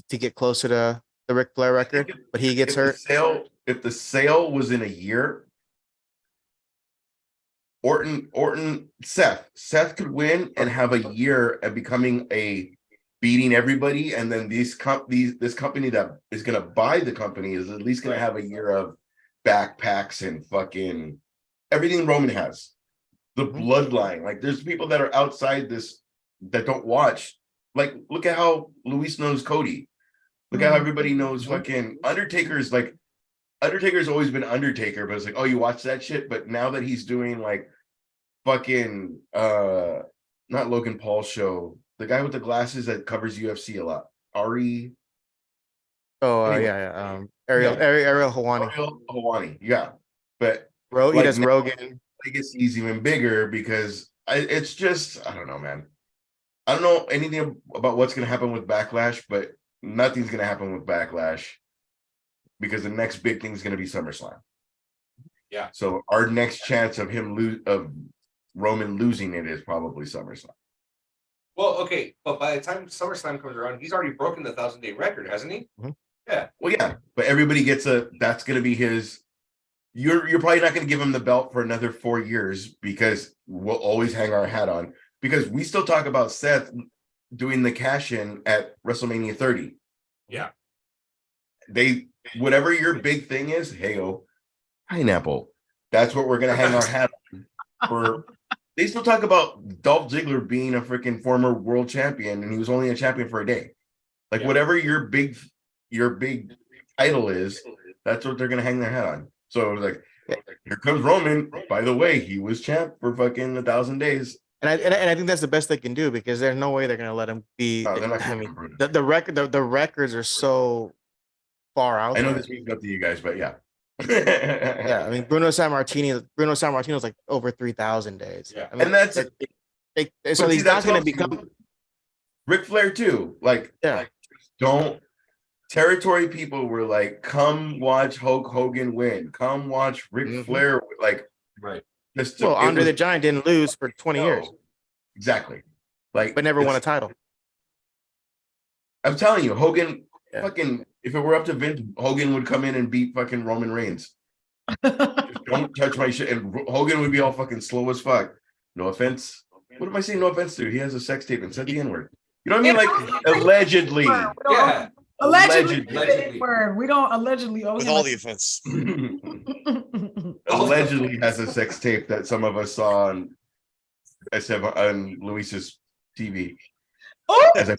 to get closer to the Ric Flair record, but he gets hurt. If the sale was in a year, Seth could win and have a year at becoming beating everybody, and then this company that is going to buy the company is at least going to have a year of backpacks and fucking everything Roman has. The bloodline, like there's people that are outside this that don't watch. Like, look at how Luis knows Cody. Look at how everybody knows fucking Undertaker's. Like, Undertaker's always been Undertaker, but it's like, oh, you watch that shit. But now that he's doing like fucking not Logan Paul's show, the guy with the glasses that covers UFC a lot, Ari. Oh, anyway. Ariel Hawani. Ariel Hawani, yeah. But he does Rogan. Legacy's even bigger because it's just, I don't know, man. I don't know anything about what's going to happen with Backlash, but nothing's going to happen with Backlash because the next big thing is going to be SummerSlam. Yeah. So our next chance of Roman losing it is probably SummerSlam. Well, okay, but by the time SummerSlam comes around, he's already broken the 1,000-day record, hasn't he? Mm-hmm. Yeah. Well, yeah, but everybody gets that's going to be his. You're probably not going to give him the belt for another 4 years because we'll always hang our hat on, because we still talk about Seth doing the cash in at WrestleMania 30. Yeah. Whatever your big thing is, hey-o, pineapple. That's what we're going to hang our hat on for. They still talk about Dolph Ziggler being a freaking former world champion, and he was only a champion for a day. Like, whatever your big title is, that's what they're going to hang their hat on. So it was like, here comes Roman. By the way, he was champ for fucking 1,000 days. And I think that's the best they can do because there's no way they're gonna let him be. No, they're not I gonna mean, Bruno. the records are so far out. I know there. this means up to you guys, but yeah. Yeah, I mean Bruno Sammartino is like over 3,000 days. Yeah. I mean, And that's so but he's see, not that going to tells you- become. Ric Flair too. Like, Yeah. don't territory people were like, come watch Hulk Hogan win. Come watch Ric Mhm. Flair. Like, Right. just to, Well, it Andre the was- Giant didn't lose for 20 years, Exactly. Like, but never won a it's- title. I'm telling you, Hogan Yeah. fucking, if it were up to Vince, Hogan would come in and beat fucking Roman Reigns. Just don't touch my shit. And Hogan would be all fucking slow as fuck. No offense. What am I saying? No offense to? He has a sex tape and said the N-word. You know what I mean? Like, allegedly. Yeah. Allegedly. Allegedly. Word. We don't allegedly owe With him all a- the offense. Allegedly has a sex tape that some of us saw on SF on Luis's TV. Oh, As I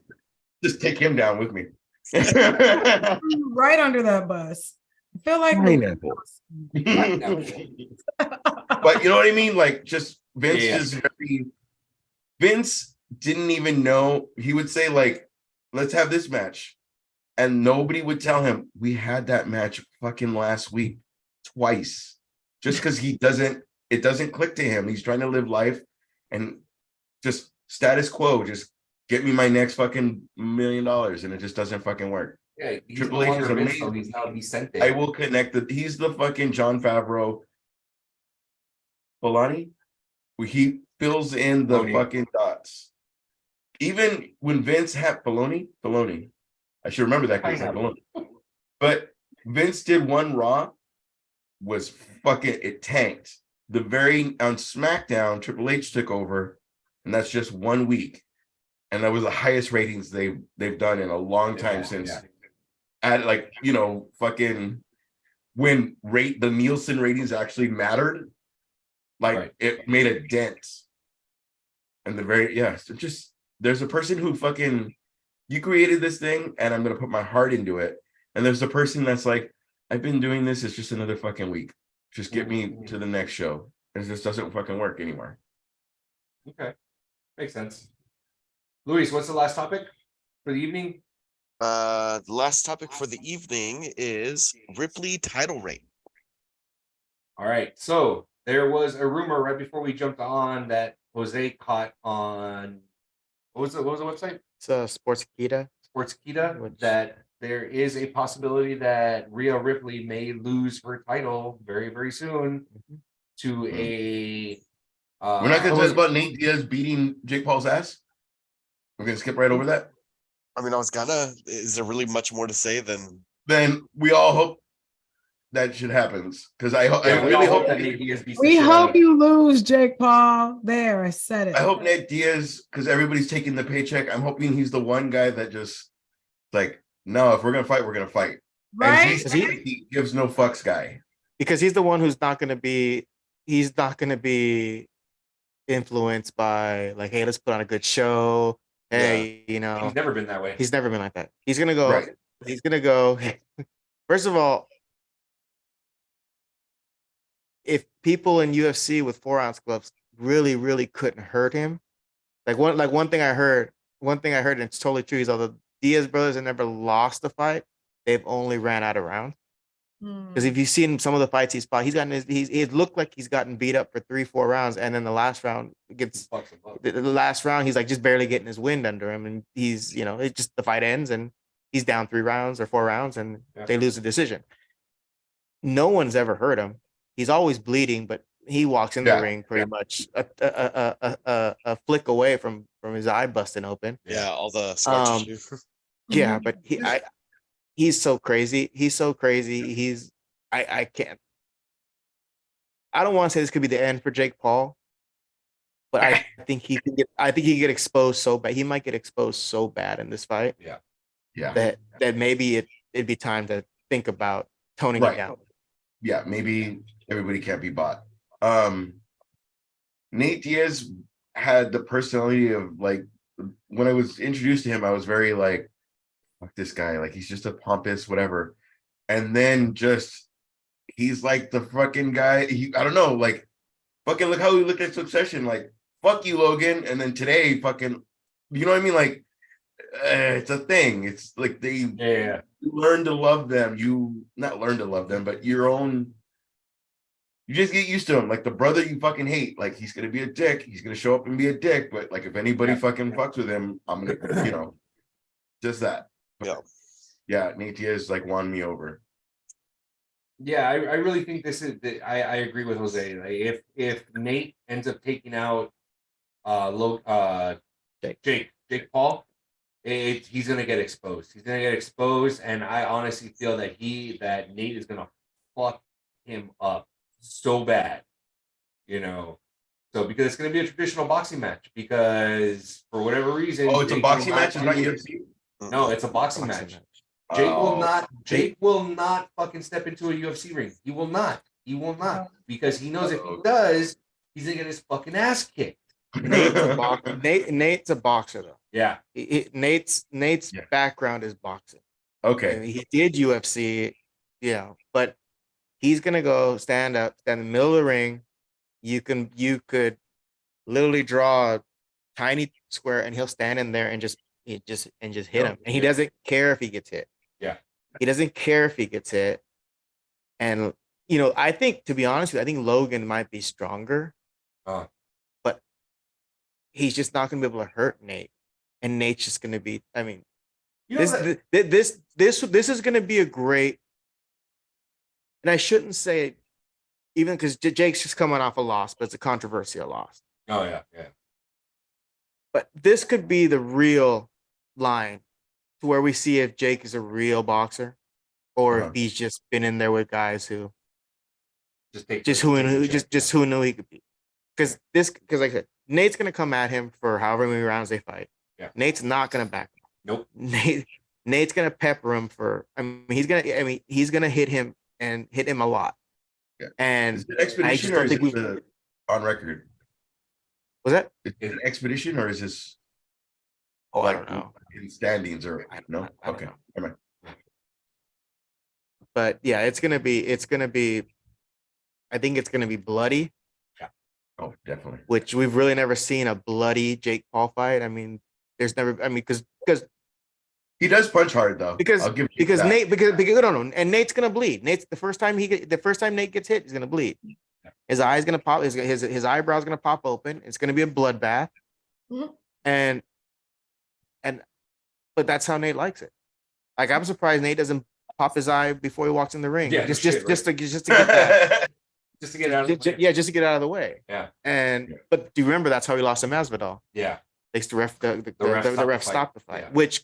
just take him down with me. right under that bus. I feel like Pineapple. But you know what I mean? Like, just Vince Yeah. is very. Vince didn't even know. He would say, like, let's have this match. And nobody would tell him, we had that match fucking last week twice. Just because it doesn't click to him. He's trying to live life and just status quo. Just get me my next fucking $1 million. And it just doesn't fucking work. Yeah, he's Triple no H longer is Vince, amazing. though. He's now Vicente. I will connect he's the fucking John Favreau. Filoni, where he fills in the Filoni. fucking dots. Even when Vince had Filoni, I should remember that because Filoni. But Vince did one Raw, was fucking it tanked. The very on SmackDown, Triple H took over, and that's just 1 week, and that was the highest ratings they've done in a long time since. At like fucking when the Nielsen ratings actually mattered, like Right. it made a dent. And so just there's a person who fucking you created this thing and I'm gonna put my heart into it. And there's a person that's like, I've been doing this, it's just another fucking week. Just get me to the next show. It just doesn't fucking work anymore. Okay. Makes sense. Luis, what's the last topic for the evening? The last topic for the evening is Ripley title reign. All right. So there was a rumor right before we jumped on that Jose caught on what was the website? It's Sportskeeda. Sportskeeda, Which- that there is a possibility that Rhea Ripley may lose her title very, very soon to a We're not gonna talk about Nate Diaz beating Jake Paul's ass. We're gonna skip right over that. I mean, is there really much more to say than Then we all hope that shit happens. Because I we really all hope that Nate Diaz beats the We shit out hope of him. you lose, Jake Paul. There, I said it. I hope Nate Diaz, because everybody's taking the paycheck. I'm hoping he's the one guy that just like, no, if we're gonna fight, we're gonna fight. Right? And he gives no fucks guy. Because he's the one who's not going to be. He's not going to be influenced by like, hey, let's put on a good show. Hey, He's never been that way. he's never been like that. He's gonna go. Right. He's gonna go. First of all, if people in UFC with 4-ounce gloves really, really couldn't hurt him, one thing I heard, and it's totally true, is although Diaz brothers have never lost a fight, they've only ran out of rounds. Because if you've seen some of the fights he's fought, it looked like he's gotten beat up for 3-4 rounds, and then the last round the last round he's like just barely getting his wind under him, and he's it just the fight ends and he's down 3 rounds or 4 rounds, and they lose the decision. No one's ever hurt him. He's always bleeding, but he walks in the ring pretty much a flick away from his eye busting open. yeah, all the scar tissue. Yeah, but he's so crazy. He's so crazy. I can't. I don't want to say this could be the end for Jake Paul, but I think he can get exposed so bad. He might get exposed so bad in this fight. Yeah. That maybe it'd be time to think about toning it down. Yeah, maybe everybody can't be bought. Nate Diaz had the personality of like when I was introduced to him, I was very like, fuck this guy, like he's just a pompous whatever. And then just he's like the fucking guy. I don't know, like fucking look how he looked at Succession. Like fuck you, Logan. And then today, fucking, you know what I mean? Like, it's a thing. It's like they learn to love them. You not learn to love them, but your own. You just get used to him. Like the brother you fucking hate. Like he's gonna be a dick. He's gonna show up and be a dick. But like if anybody fucking fucks with him, I'm gonna, just that. Yeah. Yeah, Nate Diaz like won me over. Yeah, I really think this is. I agree with Jose. Like if Nate ends up taking out Jake Paul, he's gonna get exposed. He's gonna get exposed, and I honestly feel that Nate is gonna fuck him up so bad, So because it's gonna be a traditional boxing match, because for whatever reason, Oh, it's a Jake boxing will not match, it's not do- UFC. No, it's a boxing match. Jake will not fucking step into a UFC ring. He will not. Because he knows if he does, he's gonna get his fucking ass kicked. Nate's a boxer though. Yeah. Nate's background is boxing. Okay. And he did UFC, but he's gonna go stand in the middle of the ring. You could literally draw a tiny square and he'll stand in there and just hit him. And he doesn't care if he gets hit. Yeah. He doesn't care if he gets hit. And I think, to be honest with you, I think Logan might be stronger. But he's just not gonna be able to hurt Nate. And Nate's just gonna be, this is gonna be a great, and I shouldn't say it, even because Jake's just coming off a loss, but it's a controversial loss. Oh yeah. But this could be the real line to where we see if Jake is a real boxer, or if he's just been in there with guys who who knew he could be. Because like I said, Nate's gonna come at him for however many rounds they fight. Yeah. Nate's not gonna back him. Nope. Nate's gonna pepper him he's gonna hit him and hit him a lot. Yeah. And is it expedition or is it on record? Was that? Is it an expedition or is this? I don't know. In standings or no? Okay. Never mind. But yeah, it's gonna be. I think it's gonna be bloody. Yeah. Oh, definitely. Which we've really never seen a bloody Jake Paul fight. There's never. Because he does punch hard though. Because Nate no, and Nate's gonna bleed. The first time Nate gets hit, he's gonna bleed. His eye's gonna pop. His eyebrow's gonna pop open. It's gonna be a bloodbath. Mm-hmm. But that's how Nate likes it. Like I'm surprised Nate doesn't pop his eye before he walks in the ring. Yeah, just to get that. Just to get out of the way. Just to get out of the way. Yeah. But do you remember that's how he lost to Masvidal? Yeah. Thanks to the ref stopped the fight, which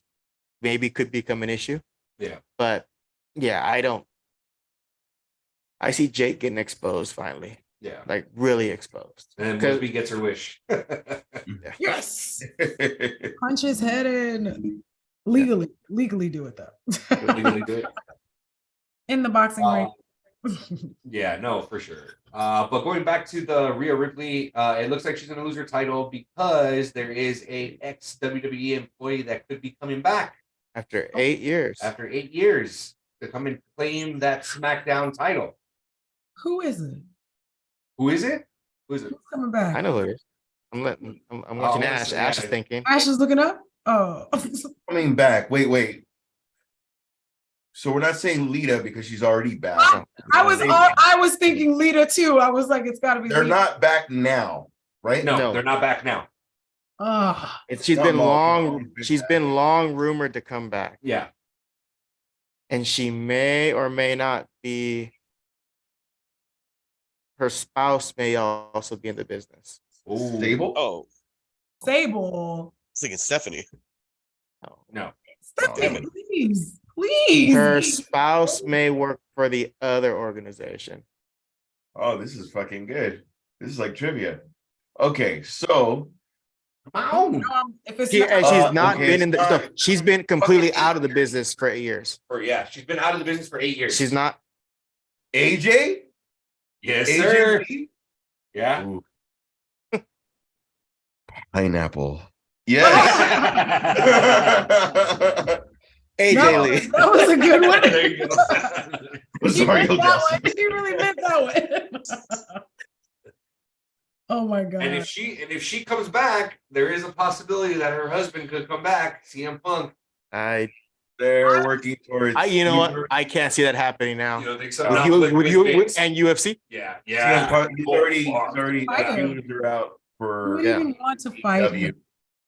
maybe could become an issue. Yeah. But yeah, I see Jake getting exposed finally. Yeah. Like really exposed. And Mosby gets her wish. Yes. Punch his head in. Legally do it though. Legally do it. In the boxing ring. Yeah, no, for sure. But going back to the Rhea Ripley, it looks like she's going to lose her title because there is a ex-WWE employee that could be coming back after 8 years. After 8 years to come and claim that SmackDown title. Who is it? Who's coming back? I know who it is. I'm watching Ash. Ash is thinking. Ash is looking up. Oh, coming back. Wait. So we're not saying Lita because she's already back. I was thinking Lita too. I was like, it's got to be. They're Lita. not back now, right? No, they're not back now. She's been long rumored to come back. Yeah, and she may or may not be. Her spouse may also be in the business. Sable? Oh, Sable. I was thinking Stephanie. No. Stephanie, please. Her spouse may work for the other organization. Oh, this is fucking good. This is like trivia. Okay, so she's been completely out of the business for 8 years. She's been out of the business for 8 years. She's not AJ? Yes, AJ sir. Lee? Yeah. Ooh. Pineapple. Yes. AJ Lee. That was a good one. There you go. She really meant that one. Oh my And god. if she comes back, there is a possibility that her husband could come back, CM Punk. They're working towards. you know what? I can't see that happening now. You know, think so? With Not you, with Vince? and UFC. Yeah, CM yeah. Punk, he's already the Fight him. feelers are out Who for would even want to fight AEW. him?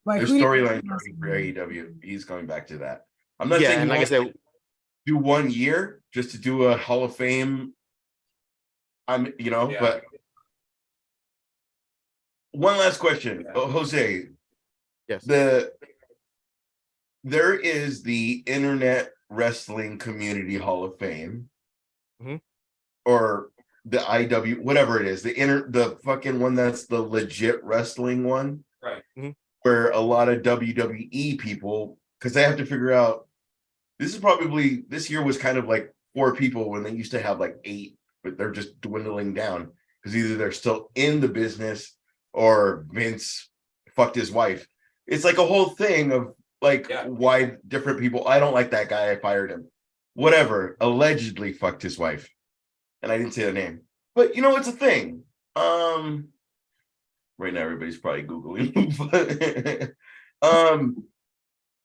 Like, Their who do you storyline think wants starting to for win? AEW. He's going back to that. I'm not Yeah, saying and like I said, do 1 year just to do a Hall of Fame. Yeah. But one last question, Jose. yes. There is the Internet Wrestling Community Hall of Fame, Mhm. or the IW, whatever it is, the fucking one that's the legit wrestling one, Right. Mhm. where a lot of WWE people, because they have to figure out. This year was kind of like 4 people when they used to have like 8, but they're just dwindling down because either they're still in the business or Vince fucked his wife. It's like a whole thing of like why different people. I don't like that guy. I fired him. Whatever. Allegedly fucked his wife, and I didn't say the name. But it's a thing. Right now everybody's probably googling.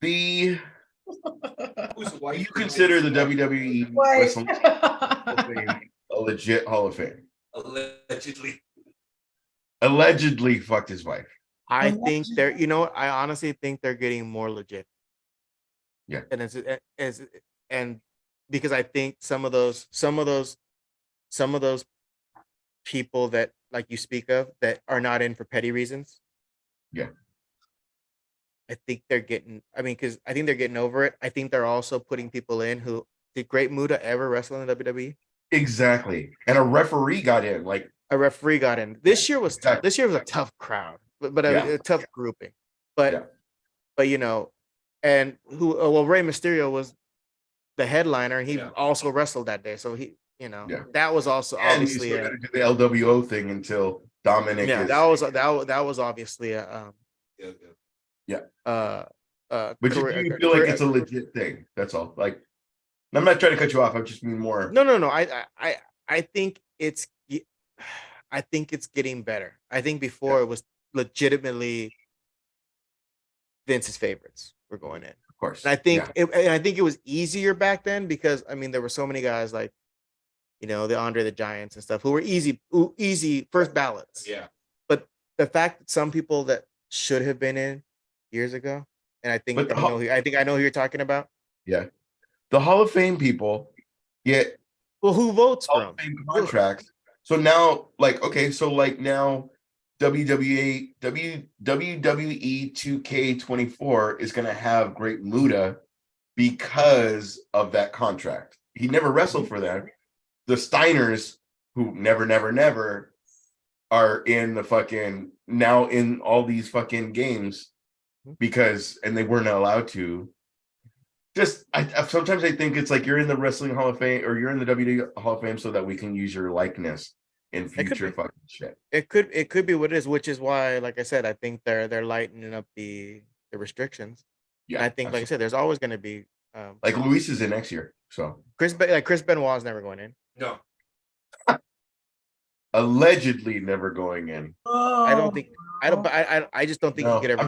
The you consider the WWE Wrestling Hall of Fame a legit Hall of Fame? Allegedly fucked his wife. I think they're, I honestly think they're getting more legit. Yeah. And because I think some of those people that like you speak of that are not in for petty reasons. Yeah. I think they're getting, because I think they're getting over it. I think they're also putting people in who did Great Muta ever wrestle in the WWE? Exactly. And a referee got in. Like a referee got in. This year was exactly. This year was a tough crowd, but Yeah. a tough grouping. But Yeah. and Rey Mysterio was the headliner, and he also wrestled that day. So he, that was also obviously and you still gotta do the LWO thing until Dominic. Yeah, is, that was obviously a but career, you feel like it's a legit thing. That's all. Like, I'm not trying to cut you off. I just mean more. No. I think it's getting better. I think before it was legitimately Vince's favorites were going in. Of course. And I think it was easier back then because there were so many guys like, the Andre the Giants and stuff who were easy first ballots. Yeah. But the fact that some people that should have been in years ago, and I think I know who you're talking about. Yeah. The Hall of Fame people get who votes Hall from of Fame contracts. So now, now WWE 2K24 is going to have Great Muta because of that contract. He never wrestled for them. The Steiners, who never are in the fucking now in all these fucking games and they weren't allowed to. Sometimes I think it's like you're in the Wrestling Hall of Fame or you're in the WWE Hall of Fame so that we can use your likeness in future fucking shit. It could be what it is, which is why, like I said, I think they're lightening up the restrictions. Yeah, and I think, like I said, there's always going to be like Luis is in next year, so Chris Benoit's never going in. No. Allegedly never going in. I just don't think he could ever.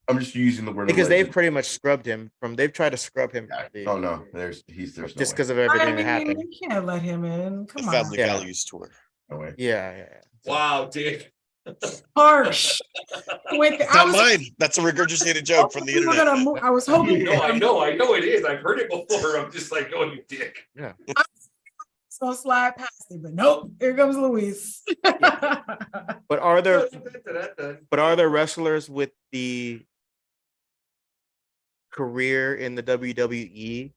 I'm just using the word because alleged. they've pretty much scrubbed him from. They've tried to scrb him. Yeah. No. There's just because of everything that happened. You can't let him in. Come on. Family Values tour. No way. Yeah. Wow, Dick. Harsh. Not mine. That's a regurgitated joke from the internet. I was hoping. No, I know it is. I've heard it before. I'm just like, oh, you dick. Yeah. So slide past it, but nope. Here comes Luis. But are there wrestlers with the career in the WWE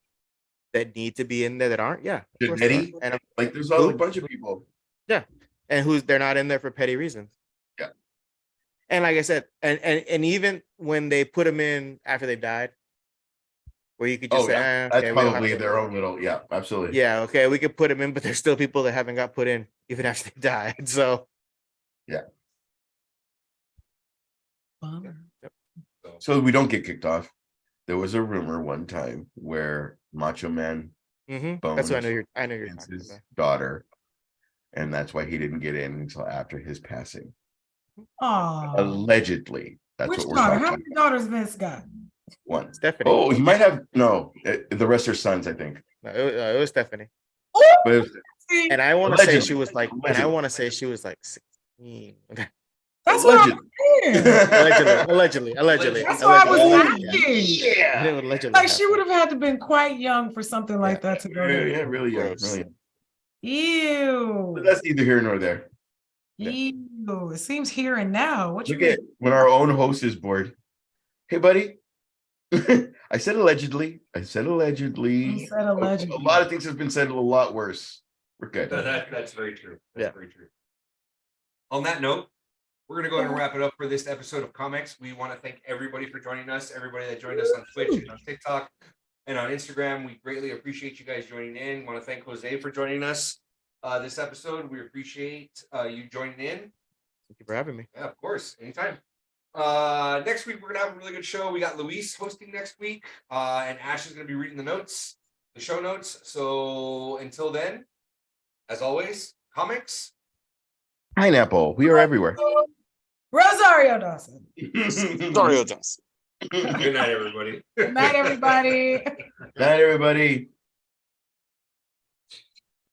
that need to be in there that aren't? Yeah. Eddie? And there's a bunch of people. Yeah. And they're not in there for petty reasons. Yeah. And like I said, and even when they put them in after they died, where you could just say, that's probably their own little, absolutely. Yeah, okay, we could put them in, but there's still people that haven't got put in even after they died. So yeah. Bummer. So we don't get kicked off. There was a rumor one time where Macho Man that's what I know you're his daughter, and that's why he didn't get in until after his passing. Oh, Allegedly. That's which what we're daughter? talking How about. many daughters Vince got? One. Stephanie. Oh, he might have the rest are sons, I think. No, it was Stephanie. But it was- See, And I want to say Allegedly. she was like, and I Allegedly. want to say she was like 16. that's what I'm saying. Allegedly. That's why I was Allegedly. asking. Yeah. It allegedly Like she happened. would have had to been quite young for something like that to go yeah, there. yeah, really young, Gross. really young. Ew. But that's neither here nor there. Ew. It seems here and now. What you Look at mean? when our own host is bored. Hey, buddy. I said allegedly. I said allegedly. You said allegedly. A lot of things have been said a lot worse. We're good. That's very true. That's Yeah. very true. On that note, we're gonna go ahead and wrap it up for this episode of Comix. We want to thank everybody for joining us, everybody that joined us on Twitch and on TikTok and on Instagram. We greatly appreciate you guys joining in. Want to thank Jose for joining us this episode. We appreciate you joining in. Thank you for having me. Yeah, of course, anytime. Next week we're gonna have a really good show. We got Luis hosting next week, and Ash is gonna be reading the show notes. So until then, as always, Comix. Pineapple. We are everywhere. Rosario Dawson. Dario Johnson. Good night, everybody. Good night, everybody. Good night, everybody.